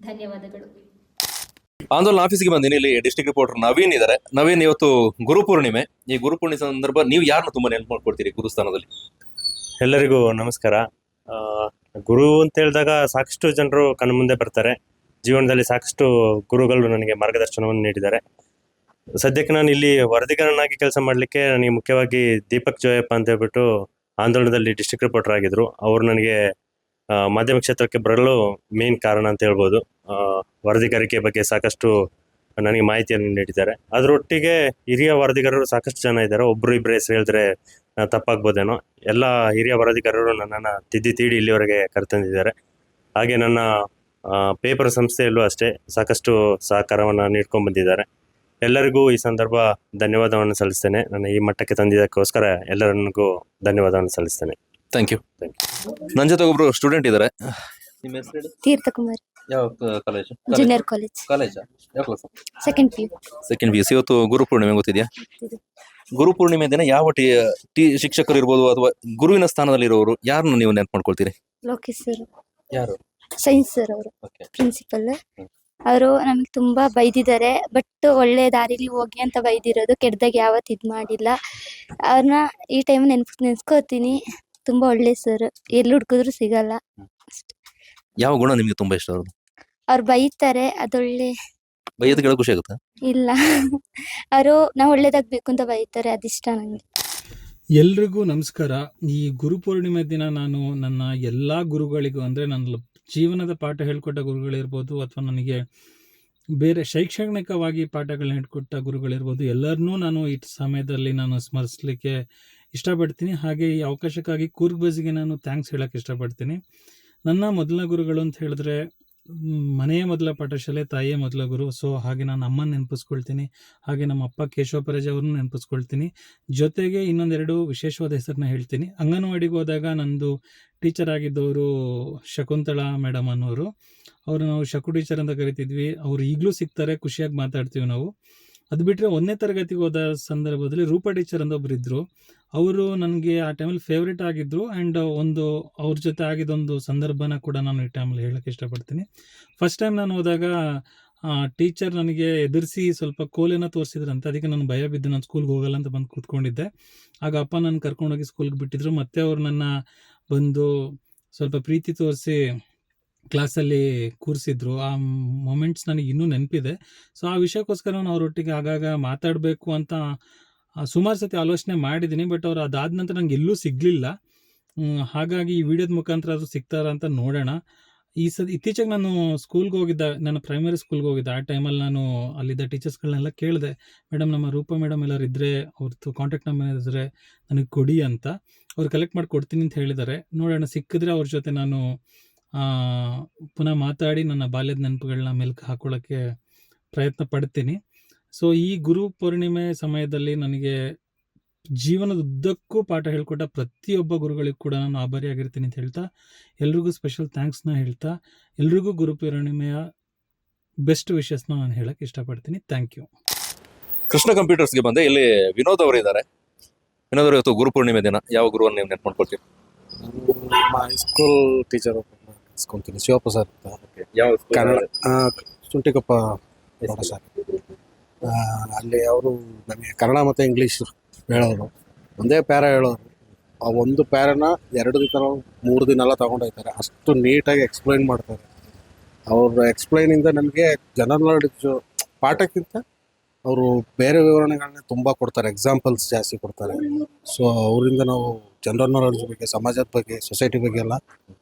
ಧನ್ಯವಾದಗಳು. ಆಂದೋಲನ ಆಫೀಸ್ಗೆ ಬಂದಿನಿ. ಇಲ್ಲಿ ಡಿಸ್ಟ್ರಿಕ್ಟ್ ರಿಪೋರ್ಟರ್ ನವೀನ್ ಇದ್ದಾರೆ. ನವೀನ್, ಇವತ್ತು ಗುರುಪೂರ್ಣಿಮೆ. ಈ ಗುರುಪೂರ್ಣಿಮೆ ಸಂದರ್ಭ ನೀವು ಯಾರನ್ನ ತುಂಬಾ ನೆನಪು ಮಾಡ್ಕೊಡ್ತೀರಿ ಗುರುಸ್ಥಾನದಲ್ಲಿ? ಎಲ್ಲರಿಗೂ ನಮಸ್ಕಾರ. ಗುರು ಅಂತ ಹೇಳಿದಾಗ ಸಾಕಷ್ಟು ಜನರು ಕಣ್ಮುಂದೆ ಬರ್ತಾರೆ. ಜೀವನದಲ್ಲಿ ಸಾಕಷ್ಟು ಗುರುಗಳು ನನಗೆ ಮಾರ್ಗದರ್ಶನವನ್ನು ನೀಡಿದ್ದಾರೆ. ಸದ್ಯಕ್ಕೆ ನಾನು ಇಲ್ಲಿ ವರದಿಗಾರನಾಗಿ ಕೆಲಸ ಮಾಡಲಿಕ್ಕೆ ನನಗೆ ಮುಖ್ಯವಾಗಿ ದೀಪಕ್ ಜೋಯಪ್ಪ ಅಂತ ಹೇಳ್ಬಿಟ್ಟು ಆಂದೋಲನದಲ್ಲಿ ಡಿಸ್ಟ್ರಿಕ್ಟ್ ರಿಪೋರ್ಟರ್ ಆಗಿದ್ರು. ಅವರು ನನಗೆ ಮಾಧ್ಯಮ ಕ್ಷೇತ್ರಕ್ಕೆ ಬರಲು ಮೇನ್ ಕಾರಣ ಅಂತ ಹೇಳ್ಬೋದು. ವರದಿಗಾರಿಕೆ ಬಗ್ಗೆ ಸಾಕಷ್ಟು ನನಗೆ ಮಾಹಿತಿಯನ್ನು ನೀಡಿದ್ದಾರೆ. ಅದರೊಟ್ಟಿಗೆ ಹಿರಿಯ ವರದಿಗಾರರು ಸಾಕಷ್ಟು ಜನ ಇದ್ದಾರೆ. ಒಬ್ರು ಇಬ್ಬರು ಹೆಸರು ಹೇಳಿದ್ರೆ ತಪ್ಪಾಗ್ಬೋದೇನೋ. ಎಲ್ಲ ಹಿರಿಯ ವರದಿಗಾರರು ನನ್ನನ್ನು ತೀಡಿ ಇಲ್ಲಿವರೆಗೆ ಕರೆತಂದಿದ್ದಾರೆ. ಹಾಗೆ ನನ್ನ ಪೇಪರ್ ಸಂಸ್ಥೆಯಲ್ಲೂ ಅಷ್ಟೇ ಸಾಕಷ್ಟು ಸಹಕಾರವನ್ನು ನೀಡ್ಕೊಂಡು ಬಂದಿದ್ದಾರೆ. ಎಲ್ಲರಿಗೂ ಈ ಸಂದರ್ಭ ಧನ್ಯವಾದವನ್ನು ಸಲ್ಲಿಸ್ತೇನೆ. ನನ್ನ ಈ ಮಟ್ಟಕ್ಕೆ ತಂದಿದ್ದಕ್ಕೋಸ್ಕರ ಎಲ್ಲರಿಗೂ ಧನ್ಯವಾದವನ್ನು ಸಲ್ಲಿಸ್ತೇನೆ. Thank you. ನನ್ನ ಜೊತೆ ಒಬ್ರು ಸ್ಟೂಡೆಂಟ್ ಇದ್ದಾರೆ. ನಿಮ್ಮ ಹೆಸರು ಹೇಳಿ? ತೀರ್ಥಕುಮಾರಿ. ಯಾವ ಕಾಲೇಜು? Junior college. ಕಾಲೇಜಾ? ಯಾವ ಕ್ಲಾಸ್? Second PU. ಇವತ್ತು ಗುರುಪೂರ್ಣಿಮೆ ಗೊತ್ತಿದೆಯಾ? ಗುರುಪೂರ್ಣಿಮೆ ದಿನ ಯಾವ ಶಿಕ್ಷಕರು ಇರ್ಬೋದು ಅಥವಾ ಗುರುವಿನ ಸ್ಥಾನದಲ್ಲಿ ಇರೋರು ಯಾರನ್ನು ನೀವು ನೆನಪು ಮಾಡ್ಕೊಳ್ತೀರಿ? ಲೋಕೇಶ್ ಸರ್. ಯಾರು? ಸೈನ್ಸ್ ಸರ್ ಅವರು ಪ್ರಿನ್ಸಿಪಲ್. ಅವರು ನಮಗೆ ತುಂಬ ಬೈದಿದ್ದಾರೆ. ಬಟ್ ಒಳ್ಳೆ ದಾರಿಲಿ ಹೋಗಿ ಅಂತ ಬೈದಿರೋದು, ಕೆಟ್ಟದಾಗಿ ಯಾವತ್ತು ಇದು ಮಾಡಿಲ್ಲ. ಅವ್ರನ್ನ ಈ ಟೈಮ್ ನೆನ್ಸ್ಕೋತೀನಿ. ತುಂಬ ಒಳ್ಳೆ ಸರ್, ಎಲ್ಲಿ ಹುಡುಕಿದ್ರು ಸಿಗಲ್ಲ. ಯಾವ ಗುಣ ನಿಮ್ಗೆ ತುಂಬಾ ಇಷ್ಟ ಅವ್ರದ್ದು? ಅವ್ರು ಬೈತಾರೆ, ಅದೊಳ್ಳೆ ಬೈಯೋದು ಕೇಳೋ ಖುಷಿ ಆಗುತ್ತಾ? ಇಲ್ಲ. ಅವರು ನಾವು ಒಳ್ಳೇದಾಗಬೇಕು ಅಂತ ಬೈತಾರೆ, ಅದಿಷ್ಟ ನನಗೆ. ಎಲ್ರಿಗೂ ನಮಸ್ಕಾರ. ಈ ಗುರುಪೂರ್ಣಿಮೆ ದಿನ ನಾನು ನನ್ನ ಎಲ್ಲ ಗುರುಗಳಿಗೂ, ಅಂದರೆ ನನ್ನ ಜೀವನದ ಪಾಠ ಹೇಳ್ಕೊಟ್ಟ ಗುರುಗಳಿರ್ಬೋದು, ಅಥವಾ ನನಗೆ ಬೇರೆ ಶೈಕ್ಷಣಿಕವಾಗಿ ಪಾಠಗಳನ್ನ ಹೇಳ್ಕೊಟ್ಟ ಗುರುಗಳಿರ್ಬೋದು, ಎಲ್ಲರನ್ನೂ ನಾನು ಈ ಸಮಯದಲ್ಲಿ ನಾನು ಸ್ಮರಿಸಲಿಕ್ಕೆ ಇಷ್ಟಪಡ್ತೀನಿ. ಹಾಗೆ ಈ ಅವಕಾಶಕ್ಕಾಗಿ ಕೂರ್ಗ್ ಬಸ್ಸಿಗೆ ನಾನು ಥ್ಯಾಂಕ್ಸ್ ಹೇಳೋಕ್ಕೆ ಇಷ್ಟಪಡ್ತೀನಿ. ನನ್ನ ಮೊದಲನೇ ಗುರುಗಳು ಅಂತ ಹೇಳಿದ್ರೆ ಮನೆಯೇ ಮೊದಲ ಪಾಠಶಾಲೆ, ತಾಯಿಯೇ ಮೊದಲ ಗುರು. ಸೊ ಹಾಗೆ ನಾನು ಅಮ್ಮನ ನೆನಪಿಸ್ಕೊಳ್ತೀನಿ. ಹಾಗೆ ನಮ್ಮ ಅಪ್ಪ ಕೇಶವ ಪರೇಜ್ ಅವ್ರನ್ನ ನೆನಪಿಸ್ಕೊಳ್ತೀನಿ. ಜೊತೆಗೆ ಇನ್ನೊಂದೆರಡು ವಿಶೇಷವಾದ ಹೆಸರನ್ನ ಹೇಳ್ತೀನಿ. ಅಂಗನವಾಡಿಗೆ ಹೋದಾಗ ನಂದು ಟೀಚರ್ ಆಗಿದ್ದವರು ಶಕುಂತಳಾ ಮೇಡಮ್ ಅನ್ನೋರು. ಅವರು ನಾವು ಶಕು ಟೀಚರ್ ಅಂತ ಕರಿತಿದ್ವಿ. ಅವರು ಈಗಲೂ ಸಿಗ್ತಾರೆ, ಖುಷಿಯಾಗಿ ಮಾತಾಡ್ತೀವಿ ನಾವು. ಅದು ಬಿಟ್ಟರೆ 1ನೇ ತರಗತಿಗೆ ಹೋದ ಸಂದರ್ಭದಲ್ಲಿ ರೂಪಾ ಟೀಚರ್ ಅಂತ ಒಬ್ರು ಇದ್ದರು. ಅವರು ನನಗೆ ಆ ಟೈಮಲ್ಲಿ ಫೇವ್ರೇಟ್ ಆಗಿದ್ದರು. ಆ್ಯಂಡ್ ಅವ್ರ ಜೊತೆ ಆಗಿದ್ದೊಂದು ಸಂದರ್ಭನ ಕೂಡ ನಾನು ಈ ಟೈಮಲ್ಲಿ ಹೇಳೋಕ್ಕೆ ಇಷ್ಟಪಡ್ತೀನಿ. ಫಸ್ಟ್ ಟೈಮ್ ನಾನು ಹೋದಾಗ ಟೀಚರ್ ನನಗೆ ಎದುರಿಸಿ ಸ್ವಲ್ಪ ಕೋಲೇನ ತೋರಿಸಿದ್ರಂತೆ. ಅದಕ್ಕೆ ನಾನು ಭಯ ಬಿದ್ದು ನಾನು ಸ್ಕೂಲ್ಗೆ ಹೋಗಲ್ಲ ಅಂತ ಬಂದು ಕೂತ್ಕೊಂಡಿದ್ದೆ. ಆಗ ಅಪ್ಪ ನನ್ನ ಕರ್ಕೊಂಡೋಗಿ ಸ್ಕೂಲ್ಗೆ ಬಿಟ್ಟಿದ್ರು. ಮತ್ತೆ ಅವ್ರು ನನ್ನ ಬಂದು ಸ್ವಲ್ಪ ಪ್ರೀತಿ ತೋರಿಸಿ ಕ್ಲಾಸಲ್ಲಿ ಕೂರಿಸಿದ್ರು. ಆ ಮೊಮೆಂಟ್ಸ್ ನನಗೆ ಇನ್ನೂ ನೆನಪಿದೆ. ಸೊ ಆ ವಿಷಯಕ್ಕೋಸ್ಕರ ನಾನು ಅವರೊಟ್ಟಿಗೆ ಆಗಾಗ ಮಾತಾಡಬೇಕು ಅಂತ ಸುಮಾರು ಸತಿ ಆಲೋಚನೆ ಮಾಡಿದ್ದೀನಿ. ಬಟ್ ಅವ್ರು ಅದಾದ ನಂತರ ನನಗೆ ಎಲ್ಲೂ ಸಿಗಲಿಲ್ಲ. ಹಾಗಾಗಿ ಈ ವಿಡಿಯೋದ ಮುಖಾಂತರ ಅದು ಸಿಗ್ತಾರ ಅಂತ ನೋಡೋಣ. ಇತ್ತೀಚೆಗೆ ನಾನು ಸ್ಕೂಲ್ಗೆ ಹೋಗಿದ್ದೆ, ನನ್ನ ಪ್ರೈಮರಿ ಸ್ಕೂಲ್ಗೆ ಹೋಗಿದ್ದೆ. ಆ ಟೈಮಲ್ಲಿ ನಾನು ಅಲ್ಲಿದ್ದ ಟೀಚರ್ಸ್ಗಳನ್ನೆಲ್ಲ ಕೇಳಿದೆ, ಮೇಡಮ್ ನಮ್ಮ ರೂಪಾ ಮೇಡಮ್ ಎಲ್ಲರೂ ಇದ್ದರೆ ಅವ್ರದ್ದು ಕಾಂಟ್ಯಾಕ್ಟ್ ನಂಬರ್ ಇದ್ದರೆ ನನಗೆ ಕೊಡಿ ಅಂತ. ಅವ್ರು ಕಲೆಕ್ಟ್ ಮಾಡಿ ಕೊಡ್ತೀನಿ ಅಂತ ಹೇಳಿದ್ದಾರೆ. ನೋಡೋಣ, ಸಿಕ್ಕಿದ್ರೆ ಅವ್ರ ಜೊತೆ ನಾನು ಪುನಃ ಮಾತಾಡಿ ನನ್ನ ಬಾಲ್ಯದ ನೆನಪುಗಳನ್ನ ಮೆಲ್ಕು ಹಾಕೊಳ್ಳೋಕ್ಕೆ ಪ್ರಯತ್ನ ಪಡ್ತೀನಿ. ಸೊ ಈ ಗುರು ಪೂರ್ಣಿಮೆ ಸಮಯದಲ್ಲಿ ನನಗೆ ಜೀವನದ ಉದ್ದಕ್ಕೂ ಪಾಠ ಹೇಳ್ಕೊಟ್ಟ ಪ್ರತಿಯೊಬ್ಬ ಗುರುಗಳಿಗೂ ಕೂಡ ನಾನು ಆಭಾರಿಯಾಗಿರ್ತೀನಿ ಅಂತ ಹೇಳ್ತಾ, ಎಲ್ರಿಗೂ ಸ್ಪೆಷಲ್ ಥ್ಯಾಂಕ್ಸ್ನ ಹೇಳ್ತಾ, ಎಲ್ರಿಗೂ ಗುರು ಪೂರ್ಣಿಮೆಯ ಬೆಸ್ಟ್ ವಿಶಸ್ನ ನಾನು ಹೇಳಕ್ಕೆ ಇಷ್ಟಪಡ್ತೀನಿ. Thank you. ಕೃಷ್ಣ ಕಂಪ್ಯೂಟರ್ಸ್ಗೆ ಬಂದೆ. ಇಲ್ಲಿ ವಿನೋದ್ ಅವರು ಇದ್ದಾರೆ. ವಿನೋದ್ ಅವರು, ಇವತ್ತು ಗುರುಪೂರ್ಣಿಮೆ ದಿನ ಯಾವ ಗುರುವನ್ನು ನೀವು ನೆನಪು ಮಾಡ್ಕೊಳ್ತೀರಿ? ನಮ್ಮ ಹೈಸ್ಕೂಲ್ ಟೀಚರ್ ಇಸ್ಕೊಂತೀನಿ, ಶಿವಪ್ರಸಾದ್ ಅಂತ, ಯಾವ ಕನ್ನಡ, ಸುಂಟಿಕೊಪ್ಪ ಸರ್. ಅಲ್ಲಿ ಅವರು ನನಗೆ ಕನ್ನಡ ಮತ್ತು ಇಂಗ್ಲೀಷ್ ಹೇಳೋರು. ಒಂದೇ ಪ್ಯಾರ ಹೇಳೋರು. ಆ ಒಂದು ಪ್ಯಾರನ 2 ದಿನ 3 ದಿನ ಎಲ್ಲ ತೊಗೊಂಡೋಗ್ತಾರೆ. ಅಷ್ಟು ನೀಟಾಗಿ ಎಕ್ಸ್ಪ್ಲೈನ್ ಮಾಡ್ತಾರೆ. ಅವ್ರ ಎಕ್ಸ್ಪ್ಲೈನಿಂದ ನನಗೆ ಜನರಲ್ ನಾಲೆಡ್ಜ್ ಪಾಠಕ್ಕಿಂತ ಅವರು ಬೇರೆ ವಿವರಣೆಗಳನ್ನ ತುಂಬ ಕೊಡ್ತಾರೆ, ಎಕ್ಸಾಂಪಲ್ಸ್ ಜಾಸ್ತಿ ಕೊಡ್ತಾರೆ. ಸೊ ಅವರಿಂದ ನಾವು ಜನರಲ್ ನಾಲೆಡ್ಜ್ ಬಗ್ಗೆ, ಸಮಾಜದ ಬಗ್ಗೆ, ಸೊಸೈಟಿ ಬಗ್ಗೆ ಎಲ್ಲ,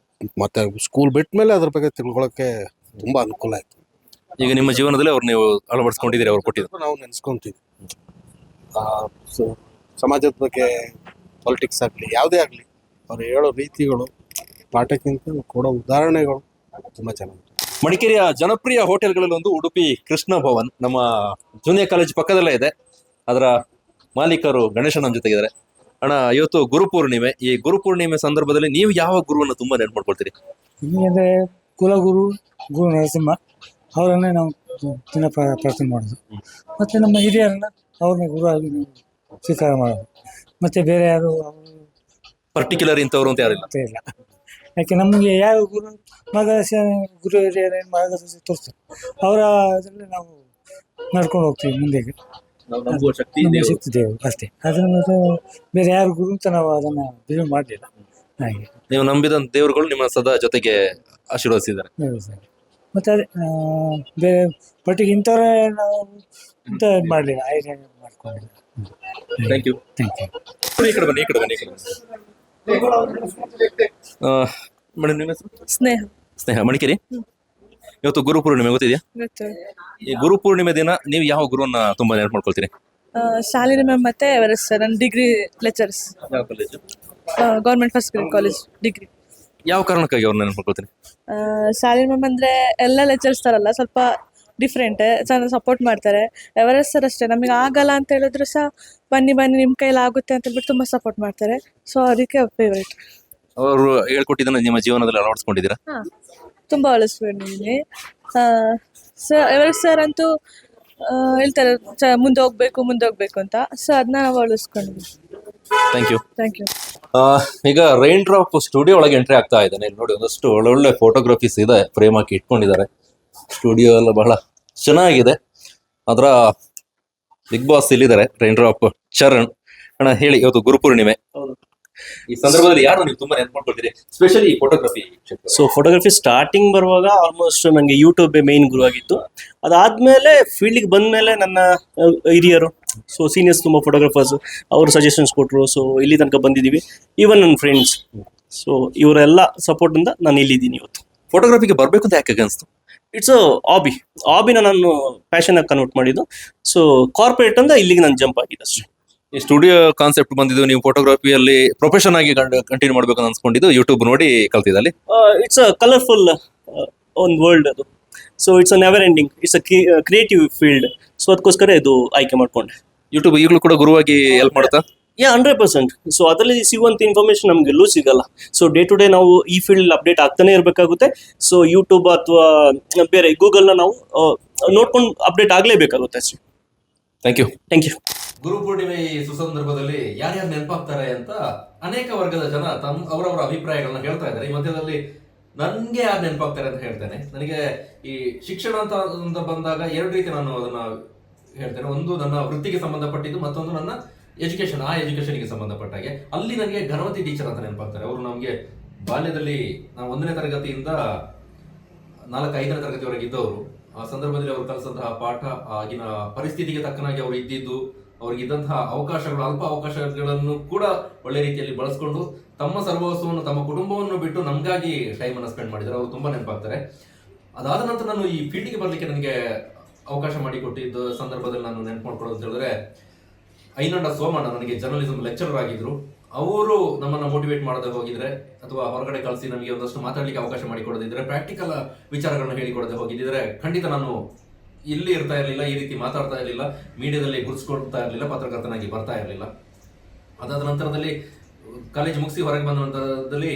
ಮತ್ತು ಸ್ಕೂಲ್ ಬಿಟ್ಟ ಮೇಲೆ ಅದ್ರ ಬಗ್ಗೆ ತಿಳ್ಕೊಳ್ಳೋಕ್ಕೆ ತುಂಬ ಅನುಕೂಲ ಆಯಿತು. ಈಗ ನಿಮ್ಮ ಜೀವನದಲ್ಲಿ ಅವ್ರು ನೀವು ಅಳವಡಿಸ್ಕೊಂಡಿದ್ದೀರಿ, ಅವ್ರು ಕೊಟ್ಟಿದ್ದು ನಾವು ನೆನೆಸ್ಕೊತೀವಿ. ಸಮಾಜದ ಬಗ್ಗೆ, ಪೊಲಿಟಿಕ್ಸ್ ಆಗಲಿ ಯಾವುದೇ ಆಗಲಿ, ಅವ್ರು ಹೇಳೋ ರೀತಿಗಳು, ಪಾಠಕ್ಕಿಂತ ಕೊಡೋ ಉದಾಹರಣೆಗಳು ತುಂಬ ಚೆನ್ನಾಗಿದೆ. ಮಡಿಕೇರಿಯ ಜನಪ್ರಿಯ ಹೋಟೆಲ್ಗಳಲ್ಲಿ ಒಂದು ಉಡುಪಿ ಕೃಷ್ಣ ಭವನ್ ನಮ್ಮ ಜೂನಿಯರ್ ಕಾಲೇಜ್ ಪಕ್ಕದಲ್ಲೇ ಇದೆ. ಅದರ ಮಾಲೀಕರು ಗಣೇಶ ನಮ್ಮ ಜೊತೆಗಿದ್ದಾರೆ. ಅಣ್ಣ, ಇವತ್ತು ಗುರುಪೂರ್ಣಿಮೆ. ಈ ಗುರುಪೂರ್ಣಿಮೆ ಸಂದರ್ಭದಲ್ಲಿ ನೀವು ಯಾವ ಗುರುವನ್ನು ತುಂಬಾ ನೆನಪು ಮಾಡ್ಕೊಳ್ತೀರಿ? ಅಂದರೆ ಕುಲಗುರು ಗುರು ನರಸಿಂಹ ಅವರನ್ನೇ ನಾವು ದಿನ ಪ್ರಾರ್ಥನೆ ಮಾಡೋದು. ಮತ್ತು ನಮ್ಮ ಹಿರಿಯರನ್ನ ಅವ್ರನ್ನ ಗುರುವಾಗಿ ನಾವು ಸ್ವೀಕಾರ ಮಾಡೋದು. ಮತ್ತು ಬೇರೆ ಯಾರು ಪರ್ಟಿಕ್ಯುಲರ್ ಇಂಥವ್ರು ಅಂತ ಯಾರಿಲ್ಲ. ಇಲ್ಲ. ಯಾಕೆ ನಮಗೆ ಯಾವ ಗುರು ಮಾರ್ಗದರ್ಶನ, ಗುರು ಹಿರಿಯರ ಮಾರ್ಗದರ್ಶನ ತೋರಿಸ್ತಾರೆ, ಅವರ ಇದರಲ್ಲಿ ನಾವು ನಡ್ಕೊಂಡು ಹೋಗ್ತೀವಿ ಮುಂದೆಗೆ. ನಮ್ಮ ಶಕ್ತಿ ದೇವರು ಅಷ್ಟೇ. ಅದನ್ನು ಬೇರೆ ಯಾರು ಗುರು ಅಂತ ನಾವು ಅದನ್ನು ಬಿಡುವು ಮಾಡಲಿಲ್ಲ. ಹಾಗೆ ನೀವು ನಂಬಿದಂತ ದೇವರುಗಳು ನಿಮ್ಮ ಸದಾ ಜೊತೆಗೆ ಆಶೀರ್ವದಿಸಿದ್ದಾರೆ. ಮತ್ತು ಅದೇ ಬೇರೆ ಪರ್ಟಿಗೆ ಇಂಥವ್ರೆ ನಾವು ಇಂಥ ಇದು ಮಾಡಲಿಲ್ಲ, ಐಡಿಯಾ ಮಾಡ್ಕೊಂಡಿಲ್ಲ. Thank you. Thank you. ಈ ಕಡೆ ಬನ್ನಿ, ಈ ಕಡೆ ಬನ್ನಿ, ಈ ಕಡೆ ಬನ್ನಿ. ಮೇಡಮ್, ನಿಮ್ಮ ಹೆಸರು? ಸ್ನೇಹ. ಸ್ನೇಹ, ಮಡಿಕೇರಿ. ಇವತ್ತು ಗುರುಪೂರ್ಣಿಮೆ ಗೊತ್ತಿದೆಯಾ? ಈ ಗುರುಪೂರ್ಣಿಮೆ ದಿನ ನೀವು ಯಾವ ಗುರುವನ್ನ ತುಂಬಾ ನೆನಪು ಮಾಡ್ಕೊಳ್ತೀರಿ? ಶಾಲಿನಿ ಮ್ಯಾಮ್ ಮತ್ತೆ ಎವರೆಸ್ಟ್ ಸರ್, ನನ್ನ ಡಿಗ್ರಿ ಲೆಕ್ಚರ್ಸ್. ಯಾವ college? Government first grade college degree. ಯಾವ ಕಾರಣಕ್ಕಾಗಿ ಅವ್ರನ್ನ ನೆನಪು ಮಾಡ್ಕೊಳ್ತೀನಿ? ಶಾಲಿನಿ ಮ್ಯಾಮ್ ಅಂದರೆ ಎಲ್ಲ ಲೆಕ್ಚರ್ಸ್ ಥರಲ್ಲ, ಸ್ವಲ್ಪ ಡಿಫ್ರೆಂಟ್, ಚೆನ್ನಾಗಿ ಸಪೋರ್ಟ್ ಮಾಡ್ತಾರೆ. ಎವರೆಸ್ಟ್ ಸರ್ ಅಷ್ಟೇ, ನಮಗೆ ಆಗಲ್ಲ ಅಂತ ಹೇಳಿದ್ರು ಸಹ ಬನ್ನಿ ಬನ್ನಿ ನಿಮ್ಮ ಕೈಲಿ ಆಗುತ್ತೆ ಅಂತ ಹೇಳ್ಬಿಟ್ಟು ತುಂಬ ಸಪೋರ್ಟ್ ಮಾಡ್ತಾರೆ. ಸೊ ಅದಕ್ಕೆ ಫೇವ್ರೇಟ್. ಅವರು ಹೇಳ್ಕೊಟ್ಟಿದ್ದನ್ನ ನಿಮ್ಮ ಜೀವನದಲ್ಲಿ ಅಳವಡಿಸ್ಕೊಂಡಿದ್ದೀರಾ? ಹಾಂ, ತುಂಬ ಅಳಿಸ್ಕೊಂಡಿದ್ದೀನಿ. ಸರ್ ಎವರೆಸ್ಟ್ ಸರ್ ಅಂತೂ ಹೇಳ್ತಾರೆ ಮುಂದೆ ಹೋಗ್ಬೇಕು ಅಂತ. ಸೊ ಅದನ್ನ ನಾವು ಅಳಿಸ್ಕೊಂಡಿದ್ದೀವಿ. Thank you. Thank you. ಈಗ ರೈನ್ ಡ್ರಾಪ್ ಸ್ಟುಡಿಯೋ ಒಳಗೆ ಎಂಟ್ರಿ ಆಗ್ತಾ ಇದ್ದಾನೆ. ಇಲ್ಲಿ ನೋಡಿ, ಒಂದಷ್ಟು ಒಳ್ಳೊಳ್ಳೆ ಫೋಟೋಗ್ರಫೀಸ್ ಇದೆ, ಫ್ರೇಮ್ ಹಾಕಿ ಇಟ್ಕೊಂಡಿದ್ದಾರೆ. ಸ್ಟುಡಿಯೋ ಎಲ್ಲ ಬಹಳ ಚೆನ್ನಾಗಿದೆ. ಅದರ ಬಿಗ್ ಬಾಸ್ ಇಲ್ಲಿದ್ದಾರೆ, ರೈನ್ ಡ್ರಾಪ್ ಚರಣ್ ಅಣ್ಣ. ಹೇಳಿ, ಇವತ್ತು ಗುರುಪೂರ್ಣಿಮೆ, ಈ ಸಂದರ್ಭದಲ್ಲಿ ಯಾರು ನೀವು ತುಂಬಾ ನೆನ್ಪು ಮಾಡ್ಕೊಳ್ತೀರಿ, specially photography? So photography starting ಬರುವಾಗ ಆಲ್ಮೋಸ್ಟ್ ನನಗೆ ಯೂಟ್ಯೂಬ್ ಮೇನ್ ಗುರು ಆಗಿತ್ತು. ಅದಾದ್ಮೇಲೆ ಫೀಲ್ಡಿಗೆ ಬಂದ್ಮೇಲೆ ನನ್ನ ಹಿರಿಯರು, ಸೊ ಸೀನಿಯರ್ಸ್ ತುಂಬ ಫೋಟೋಗ್ರಫರ್ಸ್, ಅವರು ಸಜೆಷನ್ಸ್ ಕೊಟ್ಟರು. ಸೊ ಇಲ್ಲಿ ತನಕ ಬಂದಿದ್ದೀವಿ. ಈವನ್ ನನ್ನ ಫ್ರೆಂಡ್ಸ್, ಸೊ ಇವರೆಲ್ಲ ಸಪೋರ್ಟಿಂದ ನಾನು ಇಲ್ಲಿದ್ದೀನಿ ಇವತ್ತು. ಫೋಟೋಗ್ರಫಿಗೆ ಬರಬೇಕು ಅಂತ ಯಾಕೆ ಅನ್ಸ್ತು? ಇಟ್ಸ್ ಹಾಬಿನ ನಾನು ಪ್ಯಾಷನ್ ಆಗಿ ಕನ್ವರ್ಟ್ ಮಾಡಿದ್ದು. ಸೊ ಕಾರ್ಪೊರೇಟ್ ಅಂತ ಇಲ್ಲಿಗೆ ನಾನು ಜಂಪ್ ಆಗಿದೆ ಅಷ್ಟೇ. ಈ ಸ್ಟುಡಿಯೋ ಕಾನ್ಸೆಪ್ಟ್ ಬಂದಿದ್ದು ನೀವು ಫೋಟೋಗ್ರಫಿಯಲ್ಲಿ ಪ್ರೊಫೆಷನ್ ಆಗಿ ಕಂಟಿನ್ಯೂ ಮಾಡ್ಬೇಕು ಅಂತ ಅನ್ಸ್ಕೊಂಡಿದ್ದು ಯೂಟ್ಯೂಬ್ ನೋಡಿ ಕಲ್ತಿದ್ದಲ್ಲಿ? ಇಟ್ಸ್ ಅ ಕಲರ್ಫುಲ್ ಒಂದು ವರ್ಲ್ಡ್ ಅದು. So it's a never ending, it's a creative field. So ಅದಕ್ಕೋಸ್ಕರ ಇದು ಆಯ್ಕೆ ಮಾಡ್ಕೊಂಡೆ. ಯೂಟ್ಯೂಬ್ ಈಗಲೂ ಕೂಡ ಗುರುವಾಗಿ ಹೆಲ್ಪ್ ಮಾಡುತ್ತಾ? 100%. ಸೊ ಅದರಲ್ಲಿ ಸಿಗುವಂಥ ಇನ್ಫಾರ್ಮೇಶನ್ ನಮ್ಗೆ ಎಲ್ಲೂ ಸಿಗಲ್ಲ. ಸೊ ಡೇ ಟು ಡೇ ನಾವು ಈ ಫೀಲ್ಡ್ ಅಪ್ಡೇಟ್ ಆಗ್ತಾನೆ ಇರಬೇಕಾಗುತ್ತೆ. ಸೊ ಯೂಟ್ಯೂಬ್ ಅಥವಾ ಬೇರೆ ಗೂಗಲ್ನ ನಾವು ನೋಡ್ಕೊಂಡು ಅಪ್ಡೇಟ್ ಆಗಲೇಬೇಕಾಗುತ್ತೆ ಅಷ್ಟೇ. Thank you. ಗುರುಪೂರ್ಣಿಮೆ ಈ ಸುಸಂದರ್ಭದಲ್ಲಿ ಯಾರ್ಯಾರು ನೆನಪಾಗ್ತಾರೆ ಅಂತ ಅನೇಕ ವರ್ಗದ ಜನ ಅವರವರ ಅಭಿಪ್ರಾಯಗಳನ್ನ ಹೇಳ್ತಾ ಇದ್ದಾರೆ. ಈ ಮಧ್ಯದಲ್ಲಿ ನನ್ಗೆ ಯಾರು ನೆನಪಾಗ್ತಾರೆ ಅಂತ ಹೇಳ್ತೇನೆ. ನನಗೆ ಈ ಶಿಕ್ಷಣ ಅಂತ ಬಂದಾಗ ಎರಡು ರೀತಿ ನಾನು ಅದನ್ನ ಹೇಳ್ತೇನೆ. ಒಂದು ನನ್ನ ವೃತ್ತಿಗೆ ಸಂಬಂಧಪಟ್ಟಿದ್ದು, ಮತ್ತೊಂದು ನನ್ನ ಎಜುಕೇಶನ್ಗೆ ಸಂಬಂಧಪಟ್ಟ ಹಾಗೆ. ಅಲ್ಲಿ ನನಗೆ ಘನವತಿ ಟೀಚರ್ ಅಂತ ನೆನಪಾಗ್ತಾರೆ. ಅವರು ನಮಗೆ ಬಾಲ್ಯದಲ್ಲಿ ನಾವು 1ನೇ ತರಗತಿಯಿಂದ 4-5ನೇ ತರಗತಿವರೆಗೆ ಇದ್ದವರು. ಆ ಸಂದರ್ಭದಲ್ಲಿ ಅವರು ಕಲಿಸಿದಂತಹ ಪಾಠ, ಆಗಿನ ಪರಿಸ್ಥಿತಿಗೆ ತಕ್ಕನಾಗಿ ಅವರು ಇದ್ದಿದ್ದು, ಅವ್ರಿಗಿದ್ದಂತಹ ಅವಕಾಶಗಳು, ಅಲ್ಪ ಅವಕಾಶಗಳನ್ನು ಕೂಡ ಒಳ್ಳೆ ರೀತಿಯಲ್ಲಿ ಬಳಸ್ಕೊಂಡು ತಮ್ಮ ಸರ್ವಸ್ವವನ್ನು, ತಮ್ಮ ಕುಟುಂಬವನ್ನು ಬಿಟ್ಟು ನಮಗಾಗಿ ಟೈಮನ್ನು ಸ್ಪೆಂಡ್ ಮಾಡಿದ್ದಾರೆ. ಅವರು ತುಂಬಾ ನೆನಪಾಗ್ತಾರೆ. ಅದಾದ ನಂತರ ನಾನು ಈ ಫೀಲ್ಡ್ಗೆ ಬರಲಿಕ್ಕೆ ನನಗೆ ಅವಕಾಶ ಮಾಡಿಕೊಟ್ಟಿದ್ದ ಸಂದರ್ಭದಲ್ಲಿ ನಾನು ನೆನಪು ಮಾಡ್ಕೊಳ್ಳೋದು ಅಂತ ಹೇಳಿದ್ರೆ, ಐನಂಡ ಸೋಮಣ್ಣ ನನಗೆ ಜರ್ನಲಿಸಂ ಲೆಕ್ಚರರ್ ಆಗಿದ್ರು. ಅವರು ನಮ್ಮನ್ನು ಮೋಟಿವೇಟ್ ಮಾಡದೆ ಹೋಗಿದ್ರೆ, ಅಥವಾ ಹೊರಗಡೆ ಕಳಿಸಿ ನಮಗೆ ಒಂದಷ್ಟು ಮಾತಾಡಲಿಕ್ಕೆ ಅವಕಾಶ ಮಾಡಿಕೊಡದಿದ್ರೆ, ಪ್ರಾಕ್ಟಿಕಲ್ ವಿಚಾರಗಳನ್ನ ಹೇಳಿಕೊಡದೆ ಹೋಗಿದ್ದಿದ್ರೆ ಖಂಡಿತ ನಾನು ಇಲ್ಲಿ ಇರ್ತಾ ಇರಲಿಲ್ಲ, ಈ ರೀತಿ ಮಾತಾಡ್ತಾ ಇರಲಿಲ್ಲ, ಮೀಡಿಯಾದಲ್ಲಿ ಗುರುತಿಸ್ಕೊಳ್ತಾ ಇರಲಿಲ್ಲ, ಪತ್ರಕರ್ತನಾಗಿ ಬರ್ತಾ ಇರಲಿಲ್ಲ. ಅದಾದ ನಂತರದಲ್ಲಿ ಕಾಲೇಜ್ ಮುಗಿಸಿ ಹೊರಗೆ ಬಂದ ನಂತರದಲ್ಲಿ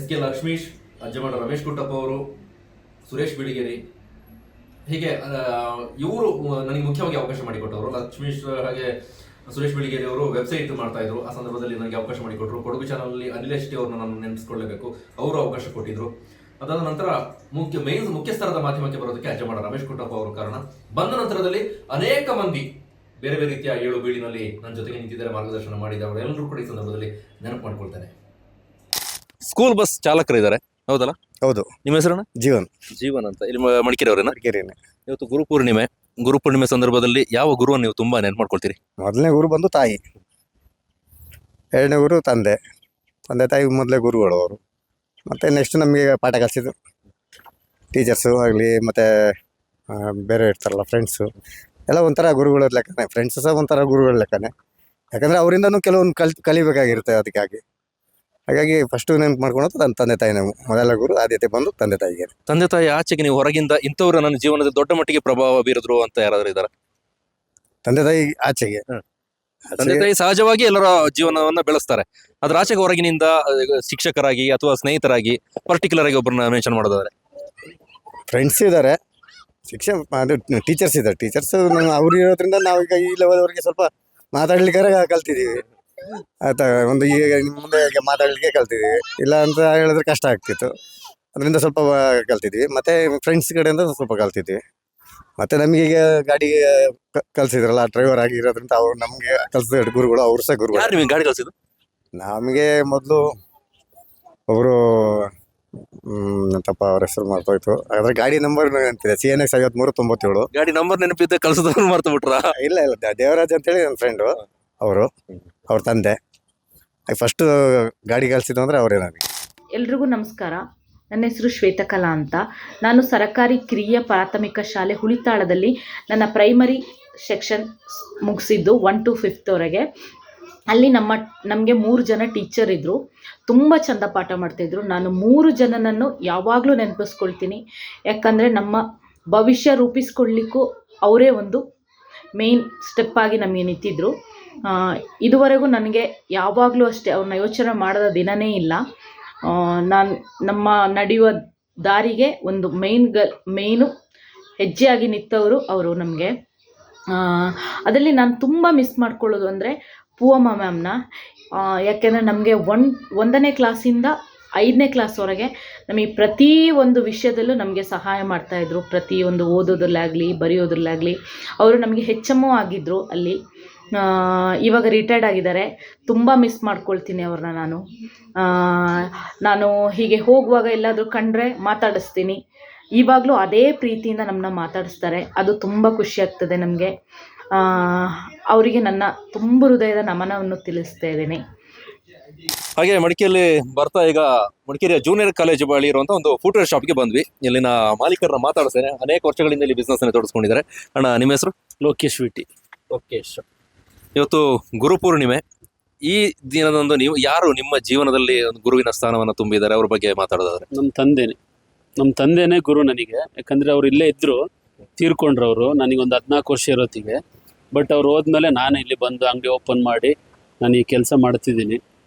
SK ಲಕ್ಷ್ಮೀಶ್, ಅಜ್ಜಮಠ ರಮೇಶ್ ಕುಟ್ಟಪ್ಪ ಅವರು, ಸುರೇಶ್ ಬಿಳಿಗೇರಿ, ಹೀಗೆ ಇವರು ನನಗೆ ಮುಖ್ಯವಾಗಿ ಅವಕಾಶ ಮಾಡಿಕೊಟ್ಟವರು. ಲಕ್ಷ್ಮೀಶ್ ಹಾಗೆ ಸುರೇಶ್ ಬಿಳಿಗೇರಿ ಅವರು ವೆಬ್ಸೈಟ್ ಮಾಡ್ತಾ ಇದ್ರು. ಆ ಸಂದರ್ಭದಲ್ಲಿ ನನಗೆ ಅವಕಾಶ ಮಾಡಿಕೊಟ್ರು. Kodagu channel Anil S T ಅವ್ರನ್ನ ನಾನು ನೆನೆಸ್ಕೊಳ್ಳೇಬೇಕು, ಅವರು ಅವಕಾಶ ಕೊಟ್ಟಿದ್ರು. ಅದಾದ ನಂತರ ಮುಖ್ಯಸ್ಥರದ ಮಾಧ್ಯಮಕ್ಕೆ ಬರೋದಕ್ಕೆ ಅಜ್ಜಮಠ ರಮೇಶ್ ಕುಟ್ಟಪ್ಪ ಅವರು ಕಾರಣ. ಬಂದ ನಂತರದಲ್ಲಿ ಅನೇಕ ಮಂದಿ ಬೇರೆ ಬೇರೆ ರೀತಿಯ ಏಳು ಬೀಳಿನಲ್ಲಿ ನನ್ನ ಜೊತೆಗೆ ನಿಂತಿದ್ದಾರೆ, ಮಾರ್ಗದರ್ಶನ ಮಾಡಿದ್ದಾರೆ. ಎಲ್ಲರೂ ಕೂಡ ಈ ಸಂದರ್ಭದಲ್ಲಿ ನೆನಪು ಮಾಡ್ಕೊಳ್ತೇನೆ. ಸ್ಕೂಲ್ ಬಸ್ ಚಾಲಕರಿದ್ದಾರೆ, ಹೌದಲ್ಲ? ಹೌದು. ನಿಮ್ಮ ಹೆಸರನ್ನ? ಜೀವನ್ ಅಂತ. ಇಲ್ಲಿ ಮಡಿಕೇರಿ ಅವರೇನಾ? ಮಡಿಕೇರಿನೇ. ಇವತ್ತು ಗುರುಪೂರ್ಣಿಮೆ ಸಂದರ್ಭದಲ್ಲಿ ಯಾವ ಗುರುವನ್ನು ನೀವು ತುಂಬಾ ನೆನಪು ಮಾಡ್ಕೊಳ್ತೀರಿ? ಮೊದಲನೇ ಗುರು ಬಂದು ತಾಯಿ, ಎರಡನೇ ಗುರು ತಂದೆ ತಾಯಿ ಮೊದಲೇ ಗುರುಗಳು ಅವರು. ಮತ್ತು ನೆಕ್ಸ್ಟ್ ನಮಗೆ ಪಾಠ ಕಲಿಸಿದ್ದು ಟೀಚರ್ಸು ಆಗಲಿ, ಮತ್ತು ಬೇರೆ ಇರ್ತಾರಲ್ಲ ಫ್ರೆಂಡ್ಸು, ಎಲ್ಲ ಒಂಥರ ಗುರುಗಳ ಲೆಕ್ಕನೇ. ಫ್ರೆಂಡ್ಸು ಸಹ ಒಂಥರ ಗುರುಗಳ ಲೆಕ್ಕನೇ. ಯಾಕಂದರೆ ಅವರಿಂದನೂ ಕೆಲವೊಂದು ಕಲಿಬೇಕಾಗಿರುತ್ತೆ. ಅದಕ್ಕಾಗಿ ಹಾಗಾಗಿ ಫಸ್ಟು ನೆನಪು ಮಾಡ್ಕೊಳೋದು ನನ್ನ ತಂದೆ ತಾಯಿ. ನಾವು ಮೊದಲ ಗುರು ಆದ್ಯತೆ ಬಂದು ತಂದೆ ತಾಯಿಗೆ. ತಂದೆ ತಾಯಿ ಆಚೆಗೆ ನೀವು ಹೊರಗಿಂದ ಇಂಥವ್ರು ನನ್ನ ಜೀವನದ ದೊಡ್ಡ ಮಟ್ಟಿಗೆ ಪ್ರಭಾವ ಬೀರಿದ್ರು ಅಂತ ಯಾರಾದ್ರೂ ಇದ್ದಾರೆ? ತಂದೆ ತಾಯಿ ಆಚೆಗೆ ತಂದೆ ತಾಯಿ ಸಹಜವಾಗಿ ಎಲ್ಲರ ಜೀವನವನ್ನ ಬೆಳೆಸ್ತಾರೆ. ಅದ್ರ ಆಚೆಗೆ ಹೊರಗಿನಿಂದ ಶಿಕ್ಷಕರಾಗಿ ಅಥವಾ ಸ್ನೇಹಿತರಾಗಿ ಪರ್ಟಿಕ್ಯುಲರ್ ಆಗಿ ಒಬ್ಬರನ್ನ ಮೆನ್ಷನ್ ಮಾಡೋದಾದ್ರೆ? ಫ್ರೆಂಡ್ಸ್ ಇದ್ದಾರೆ, ಅದು ಟೀಚರ್ಸ್ ಇದ್ದಾರೆ. ಟೀಚರ್ಸ್ ಅವ್ರು ಇರೋದ್ರಿಂದ ನಾವೀಗ ಈ ಲೆವೆಲ್ವರೆಗೆ ಸ್ವಲ್ಪ ಮಾತಾಡ್ಲಿಕ್ಕೆ ಕಲ್ತಿದ್ದೀವಿ. ಆಯ್ತಾ, ಒಂದು ಈಗ ಮುಂದೆ ಮಾತಾಡ್ಲಿಕ್ಕೆ ಕಲ್ತಿದ್ದೀವಿ. ಇಲ್ಲ ಅಂತ ಹೇಳಿದ್ರೆ ಕಷ್ಟ ಆಗ್ತಿತ್ತು, ಅದರಿಂದ ಸ್ವಲ್ಪ ಕಲ್ತಿದ್ವಿ. ಮತ್ತು ಫ್ರೆಂಡ್ಸ್ ಕಡೆಯಿಂದ ಸ್ವಲ್ಪ ಕಲ್ತಿದ್ವಿ. ಮತ್ತು ನಮಗೆ ಈಗ ಗಾಡಿಗೆ ಕಲಿಸಿದ್ರಲ್ಲ, ಡ್ರೈವರ್ ಆಗಿರೋದ್ರಿಂದ ಅವ್ರು ನಮಗೆ ಕಲಿಸಿದ ಗುರುಗಳು, ಅವರು ಸಹ ಗುರುಗಳು. ನಿಮಗೆ ಗಾಡಿ ಕಲಿಸಿದ್ರು? ನಮಗೆ ಮೊದಲು ಒಬ್ಬರು ತಪ್ಪ ಅವ್ರ ಹೆಸರು ಮಾಡ್ತೋಯ್ತು. ಆದರೆ ಗಾಡಿ ನಂಬರ್ ನೆನಪಿದೆ, CNX 5397. ಗಾಡಿ ನಂಬರ್ ನೆನಪಿದ್ದೆ, ಕಲಿಸೋದನ್ನು ಮರ್ತು ಬಿಟ್ರಾ? ಇಲ್ಲ ದೇವರಾಜ್ ಅಂತೇಳಿ ನನ್ನ ಫ್ರೆಂಡು, ಅವರು ಅವ್ರ ತಂದೆ. ಫಸ್ಟ್ ಗಾಡಿ ಕಲಿಸಿದ್ದು ಅಂದರೆ ಅವರೇ ನನಗೆ. ಎಲ್ರಿಗೂ ನಮಸ್ಕಾರ. ನನ್ನ ಹೆಸರು ಶ್ವೇತಕಲಾ ಅಂತ. ನಾನು ಸರಕಾರಿ ಕಿರಿಯ ಪ್ರಾಥಮಿಕ ಶಾಲೆ ಹುಳಿತಾಳದಲ್ಲಿ ನನ್ನ ಪ್ರೈಮರಿ ಸೆಕ್ಷನ್ ಮುಗಿಸಿದ್ದು 1 to 5th. ಅಲ್ಲಿ ನಮಗೆ 3 ಜನ ಟೀಚರ್ ಇದ್ದರು. ತುಂಬ ಚೆಂದ ಪಾಠ ಮಾಡ್ತಾಯಿದ್ರು. ನಾನು 3 ಜನನನ್ನು ಯಾವಾಗಲೂ ನೆನಪಿಸ್ಕೊಳ್ತೀನಿ. ಯಾಕಂದರೆ ನಮ್ಮ ಭವಿಷ್ಯ ರೂಪಿಸ್ಕೊಳ್ಳಿಕ್ಕೂ ಅವರೇ ಒಂದು ಮೇನ್ ಸ್ಟೆಪ್ಪಾಗಿ ನಮಗೆ ನಿಂತಿದ್ದರು. ಇದುವರೆಗೂ ನನಗೆ ಯಾವಾಗಲೂ ಅಷ್ಟೇ ಅವ್ರನ್ನ ಯೋಚನೆ ಮಾಡದ ದಿನವೇ ಇಲ್ಲ. ನಮ್ಮ ನಡೆಯುವ ದಾರಿಗೆ ಒಂದು ಮೇಯ್ನು ಹೆಜ್ಜೆಯಾಗಿ ನಿಂತವರು ಅವರು ನಮಗೆ. ಅದರಲ್ಲಿ ನಾನು ತುಂಬ ಮಿಸ್ ಮಾಡ್ಕೊಳ್ಳೋದು ಅಂದರೆ ಪೂವಮ್ಮ ಮ್ಯಾಮ್ನ. ಯಾಕೆಂದರೆ ನಮಗೆ 1ನೇ ಕ್ಲಾಸಿಂದ 5ನೇ ಕ್ಲಾಸ್ವರೆಗೆ ನಮಗೆ ಪ್ರತಿ ಒಂದು ವಿಷಯದಲ್ಲೂ ನಮಗೆ ಸಹಾಯ ಮಾಡ್ತಾಯಿದ್ರು. ಪ್ರತಿಯೊಂದು ಓದೋದ್ರಲ್ಲಾಗಲಿ ಬರೆಯೋದ್ರಲ್ಲಾಗಲಿ ಅವರು ನಮಗೆ HMO ಆಗಿದ್ದರು ಅಲ್ಲಿ. ಇವಾಗ ರಿಟೈರ್ಡ್ ಆಗಿದ್ದಾರೆ. ತುಂಬ ಮಿಸ್ ಮಾಡ್ಕೊಳ್ತೀನಿ ಅವ್ರನ್ನ ನಾನು ಹೀಗೆ ಹೋಗುವಾಗ ಎಲ್ಲಾದರೂ ಕಂಡ್ರೆ ಮಾತಾಡಿಸ್ತೀನಿ. ಇವಾಗಲೂ ಅದೇ ಪ್ರೀತಿಯಿಂದ ನಮ್ಮನ್ನ ಮಾತಾಡಿಸ್ತಾರೆ. ಅದು ತುಂಬ ಖುಷಿ ಆಗ್ತದೆ ನಮಗೆ. ಅವರಿಗೆ ನನ್ನ ತುಂಬ ಹೃದಯದ ನಮನವನ್ನು ತಿಳಿಸ್ತಾ ಇದ್ದೀನಿ. ಹಾಗೆ ಮಡಿಕೇರಿಯಲ್ಲಿ ಬರ್ತಾ ಈಗ ಮಡಿಕೇರಿಯ ಜೂನಿಯರ್ ಕಾಲೇಜ್ ಬಳಿ ಇರುವಂತಹ ಒಂದು ಫುಟ್ವೇರ್ ಶಾಪ್ಗೆ ಬಂದ್ವಿ. ಇಲ್ಲಿನ ಮಾಲೀಕರನ್ನ ಮಾತಾಡಿಸ್ತೇನೆ. ಅನೇಕ ವರ್ಷಗಳಿಂದ ಇಲ್ಲಿ ಬಿಸ್ನೆಸ್ ಅನ್ನು ತೊಡಗಿಸ್ಕೊಂಡಿದ್ದಾರೆ. ಅಣ್ಣ, ನಿಮ್ಮ ಹೆಸರು? ಲೋಕೇಶ್ ವಿಟಿ. ಲೋಕೇಶ್, ಇವತ್ತು ಗುರುಪೂರ್ಣಿಮೆ. ಈ ದಿನದಂದು ನೀವು ಯಾರು ನಿಮ್ಮ ಜೀವನದಲ್ಲಿ ಒಂದು ಗುರುವಿನ ಸ್ಥಾನವನ್ನು ತುಂಬಿದ್ದಾರೆ, ಅವ್ರ ಬಗ್ಗೆ ಮಾತಾಡೋದಾದ್ರೆ? ನಮ್ಮ ತಂದೆನೇ ಗುರು ನನಗೆ. ಯಾಕಂದರೆ ಅವ್ರು ಇಲ್ಲೇ ಇದ್ದರು, ತೀರ್ಕೊಂಡ್ರು ಅವರು ನನಗೊಂದು 14 ವರ್ಷ ಇರೋತ್ತಿಗೆ. ಬಟ್ ಅವ್ರು ಹೋದ್ಮೇಲೆ ನಾನು ಇಲ್ಲಿ ಬಂದು ಅಂಗಡಿ ಓಪನ್ ಮಾಡಿ ನಾನು ಈ ಕೆಲಸ ಮಾಡ್ತಿದ್ದೀನಿ.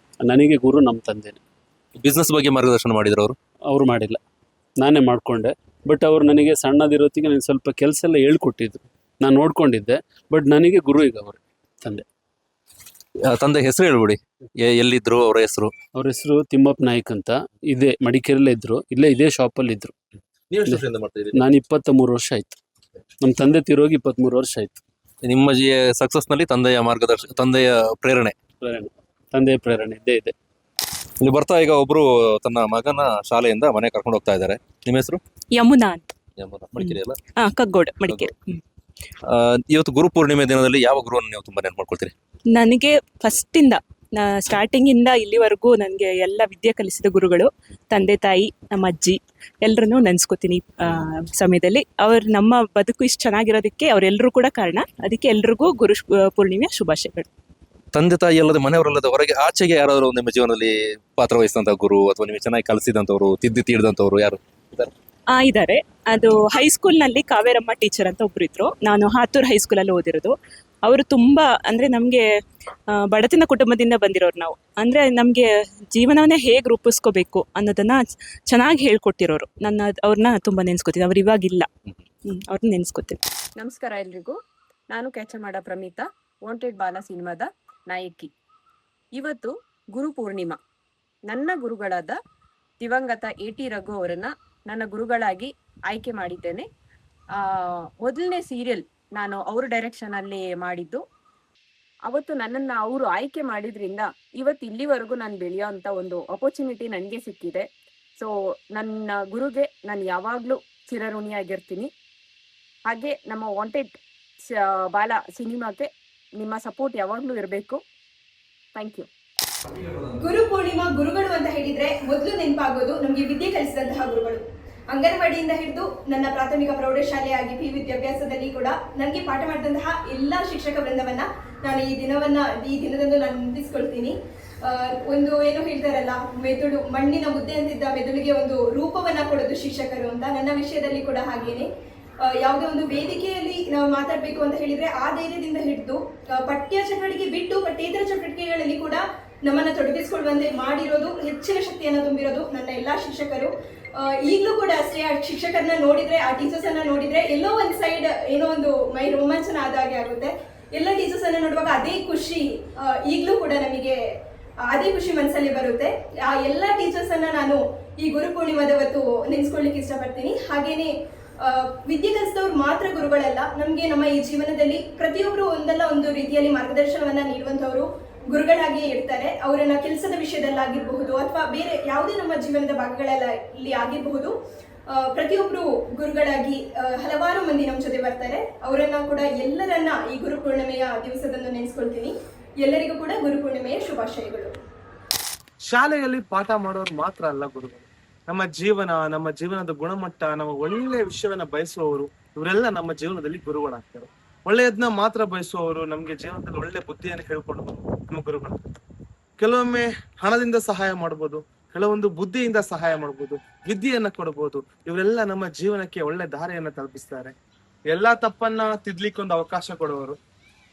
ನನಗೆ ಗುರು ನಮ್ಮ ತಂದೆನೇ. ಬಿಸ್ನೆಸ್ ಬಗ್ಗೆ ಮಾರ್ಗದರ್ಶನ ಮಾಡಿದ್ರು ಅವರು ಮಾಡಿಲ್ಲ, ನಾನೇ ಮಾಡಿಕೊಂಡೆ. ಬಟ್ ಅವರು ನನಗೆ ಸಣ್ಣದಿರೋತ್ತಿಗೆ ನನಗೆ ಸ್ವಲ್ಪ ಕೆಲಸ ಎಲ್ಲ ಹೇಳ್ಕೊಟ್ಟಿದ್ರು, ನಾನು ನೋಡ್ಕೊಂಡಿದ್ದೆ. ಬಟ್ ನನಗೆ ಗುರು ಈಗ ಅವರು ತಂದೆ ಹೆಸರು ಹೇಳ್ಬಿಡಿ, ಎಲ್ಲಿದ್ರು ಅವ್ರ ಹೆಸರು? ಅವ್ರ ಹೆಸರು ತಿಮ್ಮಪ್ಪ ನಾಯ್ಕ್ ಅಂತ. ಇದೇ ಮಡಿಕೇರಿಯಲ್ಲೇ ಇದ್ರು, ಇದೇ ಶಾಪಲ್ಲಿ ಇದ್ರು. ನಾನು 23 ವರ್ಷ ಆಯ್ತು. ನಮ್ಮ ತಂದೆ ತಿರೋಗಿ 23 ವರ್ಷ ಆಯ್ತು. ನಿಮ್ಮ ಸಕ್ಸಸ್ ನಲ್ಲಿ ತಂದೆಯ ಮಾರ್ಗದರ್ಶನ, ತಂದೆಯ ಪ್ರೇರಣೆ ಇದ್ದೇ ಇದೆ. ಇಲ್ಲಿ ಬರ್ತಾ ಈಗ ಒಬ್ರು ತನ್ನ ಮಗನ ಶಾಲೆಯಿಂದ ಮನೆ ಕರ್ಕೊಂಡು ಹೋಗ್ತಾ ಇದ್ದಾರೆ. ನಿಮ್ಮ ಹೆಸರು? ಯಮುನಾ ಅಂತ. ಮಡಿಕೇರಿ ಅಲ್ಲ? ಕಗ್ಗೋಡ, ಮಡಿಕೇರಿ. ಇವತ್ತು ಗುರುಪೂರ್ಣಿಮೆ ದಿನದಲ್ಲಿ ಯಾವ ಗುರುವನ್ನು ನೀವು ತುಂಬಾ ನೆನಪು ಮಾಡ್ಕೊಳ್ತೀರಿ? ನನಗೆ ಫಸ್ಟಿಂದ ಸ್ಟಾರ್ಟಿಂಗ್ ಇಂದ ಇಲ್ಲಿವರೆಗೂ ನನಗೆ ಎಲ್ಲ ವಿದ್ಯೆ ಕಲಿಸಿದ ಗುರುಗಳು ತಂದೆ ತಾಯಿ, ನಮ್ಮ ಅಜ್ಜಿ, ಎಲ್ಲರನ್ನೂ ನೆನೆಸ್ಕೋತೀನಿ. ಸಮಯದಲ್ಲಿ ನಮ್ಮ ಬದುಕು ಇಷ್ಟು ಚೆನ್ನಾಗಿರೋದಕ್ಕೆ ಅವರೆಲ್ಲರೂ ಕೂಡ ಕಾರಣ. ಅದಕ್ಕೆ ಎಲ್ರಿಗೂ ಗುರು ಪೂರ್ಣಿಮೆಯ ಶುಭಾಶಯಗಳು. ತಂದೆ ತಾಯಿ ಅಲ್ಲದೆ ಮನೆಯವರಲ್ಲದೆ ಹೊರಗೆ ಆಚೆಗೆ ಯಾರಾದರೂ ನಿಮ್ಮ ಜೀವನದಲ್ಲಿ ಪಾತ್ರ ವಹಿಸಿದಂಥ ಗುರು ಅಥವಾ ನಿಮಗೆ ಚೆನ್ನಾಗಿ ಕಲಿಸಿದಂಥವ್ರು, ತೀಡಿದಂಥವ್ರು ಯಾರು ಇದ್ದಾರೆ? ಅದು ಹೈಸ್ಕೂಲ್ನಲ್ಲಿ ಕಾವೇರಮ್ಮ ಟೀಚರ್ ಅಂತ ಒಬ್ರು ಇದ್ರು. ನಾನು ಹಾತೂರು ಹೈಸ್ಕೂಲಲ್ಲಿ ಓದಿರೋದು. ಅವರು ತುಂಬ ಅಂದರೆ ನಮಗೆ ಬಡತನ ಕುಟುಂಬದಿಂದ ಬಂದಿರೋರು ನಾವು. ಅಂದರೆ ನಮಗೆ ಜೀವನವನ್ನೇ ಹೇಗೆ ರೂಪಿಸ್ಕೋಬೇಕು ಅನ್ನೋದನ್ನು ಚೆನ್ನಾಗಿ ಹೇಳ್ಕೊಟ್ಟಿರೋರು. ಅವ್ರನ್ನ ತುಂಬ ನೆನೆಸ್ಕೊತೀನಿ. ಅವ್ರು ಇವಾಗಿಲ್ಲ, ಅವ್ರನ್ನ ನೆನೆಸ್ಕೊತೀನಿ. ನಮಸ್ಕಾರ ಎಲ್ರಿಗೂ. ನಾನು ಕೆಚಮಾಡ ಪ್ರಮಿತಾ, ವಾಂಟೆಡ್ ಬಾಲ ಸಿನಿಮಾದ ನಾಯಕಿ. ಇವತ್ತು ಗುರು ಪೂರ್ಣಿಮಾ. ನನ್ನ ಗುರುಗಳಾದ ದಿವಂಗತ AT ರಘು ಅವರನ್ನ ನನ್ನ ಗುರುಗಳಾಗಿ ಆಯ್ಕೆ ಮಾಡಿದ್ದೇನೆ. ಮೊದಲನೇ ಸೀರಿಯಲ್ ನಾನು ಅವ್ರ ಡೈರೆಕ್ಷನಲ್ಲಿ ಮಾಡಿದ್ದು. ಅವತ್ತು ನನ್ನನ್ನು ಅವರು ಆಯ್ಕೆ ಮಾಡಿದ್ರಿಂದ ಇವತ್ತು ಇಲ್ಲಿವರೆಗೂ ನಾನು ಬೆಳೆಯೋ ಅಂಥ ಒಂದು ಅಪರ್ಚುನಿಟಿ ನನಗೆ ಸಿಕ್ಕಿದೆ. ಸೊ ನನ್ನ ಗುರುಗೆ ನಾನು ಯಾವಾಗಲೂ ಚಿರಋಣಿಯಾಗಿರ್ತೀನಿ. ಹಾಗೆ ನಮ್ಮ ವಾಂಟೆಡ್ ಬಾಲ ಸಿನಿಮಾಕ್ಕೆ ನಿಮ್ಮ ಸಪೋರ್ಟ್ ಯಾವಾಗಲೂ ಇರಬೇಕು. Thank you. ಗುರು ಪೂರ್ಣಿಮಾ ಗುರುಗಳು ಅಂತ ಹೇಳಿದ್ರೆ ಮೊದಲು ನೆನಪಾಗೋದು ನಮಗೆ ವಿದ್ಯೆ ಕಲಿಸಿದಂತಹ ಗುರುಗಳು. ಅಂಗನವಾಡಿಯಿಂದ ಹಿಡಿದು ನನ್ನ ಪ್ರಾಥಮಿಕ ಪ್ರೌಢಶಾಲೆಯಾಗಿ PU ವಿದ್ಯಾಭ್ಯಾಸದಲ್ಲಿ ಕೂಡ ನನಗೆ ಪಾಠ ಮಾಡಿದಂತಹ ಎಲ್ಲ ಶಿಕ್ಷಕ ವೃಂದವನ್ನ ನಾನು ಈ ದಿನದಂದು ನಾನು ನೆನಪಿಸ್ಕೊಳ್ತೀನಿ. ಒಂದು ಏನು ಹೇಳ್ತಾರಲ್ಲ, ಮೆದುಳು ಮಣ್ಣಿನ ಮುದ್ದೆ ಅಂತಿದ್ದ ಮೆದುಳಿಗೆ ಒಂದು ರೂಪವನ್ನ ಕೊಡೋದು ಶಿಕ್ಷಕರು ಅಂತ. ನನ್ನ ವಿಷಯದಲ್ಲಿ ಕೂಡ ಹಾಗೇನೆ. ಯಾವುದೇ ಒಂದು ವೇದಿಕೆಯಲ್ಲಿ ನಾವು ಮಾತಾಡಬೇಕು ಅಂತ ಹೇಳಿದ್ರೆ ಆ ಧೈರ್ಯದಿಂದ ಹಿಡಿದು ಪಠ್ಯ ಚಟುವಟಿಕೆ ಬಿಟ್ಟು ಪಠ್ಯೇತರ ಚಟುವಟಿಕೆಗಳಲ್ಲಿ ಕೂಡ ನಮ್ಮನ್ನು ತೊಡಗಿಸಿಕೊಳ್ಳುವಂತೆ ಮಾಡಿರೋದು, ಹೆಚ್ಚಿನ ಶಕ್ತಿಯನ್ನು ತುಂಬಿರೋದು ನನ್ನ ಎಲ್ಲ ಶಿಕ್ಷಕರು. ಈಗಲೂ ಕೂಡ ಅಷ್ಟೇ, ಆ ಶಿಕ್ಷಕರನ್ನ ನೋಡಿದ್ರೆ, ಆ ಟೀಚರ್ಸ್ ಅನ್ನ ನೋಡಿದ್ರೆ ಎಲ್ಲೋ ಒಂದು ಸೈಡ್ ಏನೋ ಒಂದು ಮೈ ರೋಮಾಂಚನ ಆದಾಗೆ ಆಗುತ್ತೆ. ಎಲ್ಲ ಟೀಚರ್ಸ್ ಅನ್ನ ನೋಡುವಾಗ ಅದೇ ಖುಷಿ ಈಗಲೂ ಕೂಡ ನಮಗೆ ಅದೇ ಖುಷಿ ಮನಸ್ಸಲ್ಲಿ ಬರುತ್ತೆ. ಆ ಎಲ್ಲ ಟೀಚರ್ಸ್ ಅನ್ನ ನಾನು ಈ ಗುರು ಪೂರ್ಣಿಮಾದ ಹೊತ್ತು ನೆನೆಸ್ಕೊಳ್ಳಿಕ್ಕೆ ಇಷ್ಟಪಡ್ತೀನಿ. ಹಾಗೇನೆ ವಿದ್ಯೆ ಕಲಿಸಿದವ್ರು ಮಾತ್ರ ಗುರುಗಳಲ್ಲ, ನಮಗೆ ನಮ್ಮ ಈ ಜೀವನದಲ್ಲಿ ಪ್ರತಿಯೊಬ್ಬರು ಒಂದಲ್ಲ ಒಂದು ರೀತಿಯಲ್ಲಿ ಮಾರ್ಗದರ್ಶನವನ್ನ ನೀಡುವಂಥವ್ರು ಗುರುಗಳಾಗಿಯೇ ಇರ್ತಾರೆ. ಅವರನ್ನ ಕೆಲಸದ ವಿಷಯದಲ್ಲಾಗಿರಬಹುದು ಅಥವಾ ಬೇರೆ ಯಾವುದೇ ನಮ್ಮ ಜೀವನದ ಭಾಗಗಳಲ್ಲಿ ಆಗಿರಬಹುದು, ಪ್ರತಿಯೊಬ್ಬರು ಗುರುಗಳಾಗಿ ಹಲವಾರು ಮಂದಿ ನಮ್ಮ ಜೊತೆ ಬರ್ತಾರೆ. ಅವರನ್ನ ಕೂಡ ಎಲ್ಲರನ್ನ ಈ ಗುರು ಪೂರ್ಣಿಮೆಯ ದಿವಸದಂದು ನೆನೆಸ್ಕೊಳ್ತೀನಿ. ಎಲ್ಲರಿಗೂ ಕೂಡ ಗುರು ಪೂರ್ಣಿಮೆಯ ಶುಭಾಶಯಗಳು. ಶಾಲೆಯಲ್ಲಿ ಪಾಠ ಮಾಡೋರು ಮಾತ್ರ ಅಲ್ಲ ಗುರುಗಳು. ನಮ್ಮ ಜೀವನದ ಗುಣಮಟ್ಟ, ನಮ್ಮ ಒಳ್ಳೆ ವಿಷಯವನ್ನ ಬಯಸುವವರು, ಇವರೆಲ್ಲ ನಮ್ಮ ಜೀವನದಲ್ಲಿ ಗುರುಗಳಾಗ್ತಾರೆ. ಒಳ್ಳೆಯದನ್ನ ಮಾತ್ರ ಬಯಸುವವರು, ನಮ್ಗೆ ಜೀವನದಲ್ಲಿ ಒಳ್ಳೆ ಬುದ್ಧಿಯನ್ನು ಹೇಳ್ಕೊಂಡು ನಮ್ಮ ಗುರುಗಳು. ಕೆಲವೊಮ್ಮೆ ಹಣದಿಂದ ಸಹಾಯ ಮಾಡ್ಬೋದು, ಕೆಲವೊಂದು ಬುದ್ಧಿಯಿಂದ ಸಹಾಯ ಮಾಡ್ಬೋದು, ವಿದ್ಯೆಯನ್ನ ಕೊಡ್ಬೋದು. ಇವರೆಲ್ಲ ನಮ್ಮ ಜೀವನಕ್ಕೆ ಒಳ್ಳೆ ದಾರಿಯನ್ನ ತಲುಪಿಸ್ತಾರೆ. ಎಲ್ಲಾ ತಪ್ಪನ್ನ ತಿದ್ಲಿಕ್ಕೆ ಒಂದು ಅವಕಾಶ ಕೊಡುವವರು,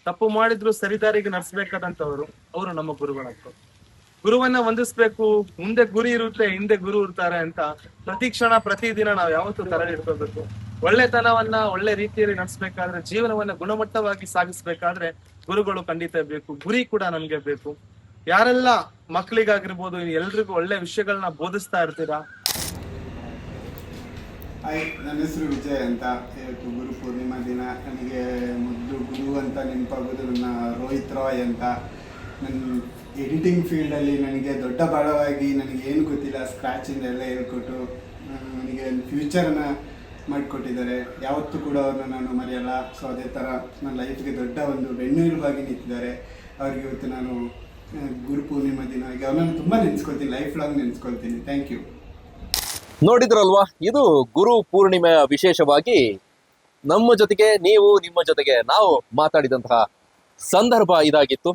ತಪ್ಪು ಮಾಡಿದ್ರು ಸರಿದಾರಿಗೆ ನಡೆಸ್ಬೇಕಾದಂತವರು, ಅವರು ನಮ್ಮ ಗುರುಗಳಾಗ್ತಾರೆ. ಗುರುವನ್ನ ವಂದಿಸ್ಬೇಕು, ಮುಂದೆ ಗುರಿ ಇರುತ್ತೆ, ಹಿಂದೆ ಗುರು ಇರ್ತಾರೆ ಅಂತ ಪ್ರತಿ ಕ್ಷಣ ಪ್ರತಿದಿನ ನಾವು ಯಾವತ್ತೂ ತಲೆ ಇಟ್ಕೋಬೇಕು. ಒಳ್ಳೆತನವನ್ನ ಒಳ್ಳೆ ರೀತಿಯಲ್ಲಿ ನಡೆಸ್ಬೇಕಾದ್ರೆ, ಜೀವನವನ್ನ ಗುಣಮಟ್ಟವಾಗಿ ಸಾಗಿಸ್ಬೇಕಾದ್ರೆ ಗುರುಗಳು ಖಂಡಿತ ಬೇಕು. ಗುರಿ ಕೂಡ ನಮ್ಗೆ ಬೇಕು. ಯಾರೆಲ್ಲ ಮಕ್ಕಳಿಗಾಗಿರ್ಬೋದು ಎಲ್ರಿಗೂ ಒಳ್ಳೆ ವಿಷಯಗಳನ್ನ ಬೋಧಿಸ್ತಾ ಇರ್ತೀರಾ? ಹಾಯ್, ನನ್ನ ಹೆಸರು ವಿಜಯ್ ಅಂತ. ಇವತ್ತು ಗುರು ಪೂರ್ಣಿಮಾ ದಿನ. ನನಗೆ ಮೊದಲು ಗುರು ಅಂತ ನೆನಪಾಗೋದು ನನ್ನ ರೋಹಿತ್ ರಾಯ್ ಅಂತ. ನನ್ನ ಎಡಿಟಿಂಗ್ ಫೀಲ್ಡಲ್ಲಿ ನನಗೆ ದೊಡ್ಡ ಬಡವಾಗಿ ನನಗೇನು ಗೊತ್ತಿಲ್ಲ, ಸ್ಕ್ರ್ಯಾಚಿಂದ ಎಲ್ಲ ಹೇಳ್ಕೊಟ್ಟು ನನಗೆ ಫ್ಯೂಚರನ್ನು ಮಾಡಿಕೊಟ್ಟಿದ್ದಾರೆ. ಯಾವತ್ತೂ ಕೂಡ ಅವ್ರನ್ನ ನಾನು ಮರೆಯಲ್ಲ. ಸೊ ಅದೇ ಥರ ನನ್ನ ಲೈಫ್ಗೆ ದೊಡ್ಡ ಒಂದು ಬೆನ್ನೆಲುಬಾಗಿ ನಿಂತಿದ್ದಾರೆ. ಅವ್ರಿಗೆ ಇವತ್ತು ನಾನು ಗುರು ಪೂರ್ಣಿಮಾ ದಿನ ಈಗ ಅವ್ರನ್ನ ತುಂಬ ನೆನೆಸ್ಕೊಳ್ತೀನಿ, ಲೈಫ್ ಲಾಂಗ್ ನೆನೆಸ್ಕೊಳ್ತೀನಿ. Thank you. ನೋಡಿದ್ರಲ್ವಾ, ಇದು ಗುರು ಪೂರ್ಣಿಮೆಯ ವಿಶೇಷವಾಗಿ ನಮ್ಮ ಜೊತೆಗೆ ನೀವು, ನಿಮ್ಮ ಜೊತೆಗೆ ನಾವು ಮಾತಾಡಿದಂತಹ ಸಂದರ್ಭ ಇದಾಗಿತ್ತು.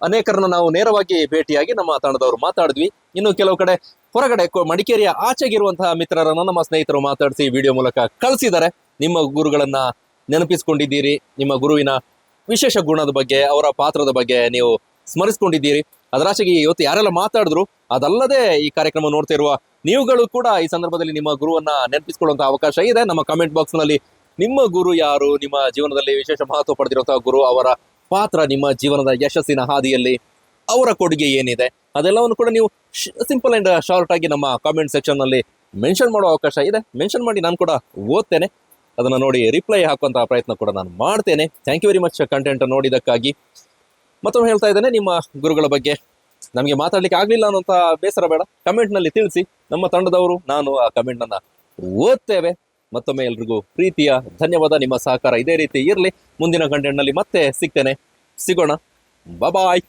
ಅನೇಕರನ್ನ ನಾವು ನೇರವಾಗಿ ಭೇಟಿಯಾಗಿ ನಮ್ಮ ತಂಡದವರು ಮಾತಾಡಿದ್ವಿ. ಇನ್ನು ಕೆಲವು ಕಡೆ ಹೊರಗಡೆ ಮಡಿಕೇರಿಯ ಆಚೆಗಿರುವಂತಹ ಮಿತ್ರರನ್ನ ನಮ್ಮ ಸ್ನೇಹಿತರು ಮಾತಾಡಿಸಿ ವಿಡಿಯೋ ಮೂಲಕ ಕಳಿಸಿದ್ದಾರೆ. ನಿಮ್ಮ ಗುರುಗಳನ್ನ ನೆನಪಿಸ್ಕೊಂಡಿದ್ದೀರಿ, ನಿಮ್ಮ ಗುರುವಿನ ವಿಶೇಷ ಗುಣದ ಬಗ್ಗೆ, ಅವರ ಪಾತ್ರದ ಬಗ್ಗೆ ನೀವು ಸ್ಮರಿಸ್ಕೊಂಡಿದ್ದೀರಿ. ಅದರಾಚೆಗೆ ಇವತ್ತು ಯಾರೆಲ್ಲ ಮಾತಾಡಿದ್ರು, ಅದಲ್ಲದೆ ಈ ಕಾರ್ಯಕ್ರಮ ನೋಡ್ತಾ ಇರುವ ನೀವುಗಳು ಕೂಡ ಈ ಸಂದರ್ಭದಲ್ಲಿ ನಿಮ್ಮ ಗುರುವನ್ನ ನೆನಪಿಸಿಕೊಳ್ಳುವಂತ ಅವಕಾಶ ಇದೆ. ನಮ್ಮ ಕಮೆಂಟ್ ಬಾಕ್ಸ್ ನಲ್ಲಿ ನಿಮ್ಮ ಗುರು ಯಾರು, ನಿಮ್ಮ ಜೀವನದಲ್ಲಿ ವಿಶೇಷ ಮಹತ್ವ ಪಡೆದಿರುವಂತಹ ಗುರು, ಅವರ ಪಾತ್ರ ನಿಮ್ಮ ಜೀವನದ ಯಶಸ್ಸಿನ ಹಾದಿಯಲ್ಲಿ ಅವರ ಕೊಡುಗೆ ಏನಿದೆ, ಅದೆಲ್ಲವನ್ನು ಕೂಡ ನೀವು ಸಿಂಪಲ್ ಅಂಡ್ ಶಾರ್ಟ್ ಆಗಿ ನಮ್ಮ ಕಾಮೆಂಟ್ ಸೆಕ್ಷನ್ ನಲ್ಲಿ ಮೆನ್ಷನ್ ಮಾಡುವ ಅವಕಾಶ ಇದೆ. ಮೆನ್ಷನ್ ಮಾಡಿ ನಾನು ಕೂಡ ಓದ್ತೇನೆ, ಅದನ್ನ ನೋಡಿ ರಿಪ್ಲೈ ಹಾಕುವಂತಹ ಪ್ರಯತ್ನ ಕೂಡ ನಾನು ಮಾಡ್ತೇನೆ. Thank you very much content ನೋಡಿದಕ್ಕಾಗಿ. ಮತ್ತೊಮ್ಮೆ ಹೇಳ್ತಾ ಇದ್ದೇನೆ, ನಿಮ್ಮ ಗುರುಗಳ ಬಗ್ಗೆ ನಮಗೆ ಮಾತಾಡ್ಲಿಕ್ಕೆ ಆಗ್ಲಿಲ್ಲ ಅನ್ನೋಂಥ ಬೇಸರ ಬೇಡ, ಕಮೆಂಟ್ ನಲ್ಲಿ ತಿಳಿಸಿ. ನಮ್ಮ ತಂಡದವರು ನಾನು ಆ ಕಮೆಂಟ್ ಅನ್ನ ಓದ್ತೇವೆ. ಮತ್ತೊಮ್ಮೆ ಎಲ್ರಿಗೂ ಪ್ರೀತಿಯ ಧನ್ಯವಾದ. ನಿಮ್ಮ ಸಹಕಾರ ಇದೇ ರೀತಿ ಇರಲಿ. ಮುಂದಿನ ಕಂಟೆಂಟ್ ನಲ್ಲಿ ಮತ್ತೆ ಸಿಗ್ತೇನೆ, ಸಿಗೋಣ. ಬಾಯ್.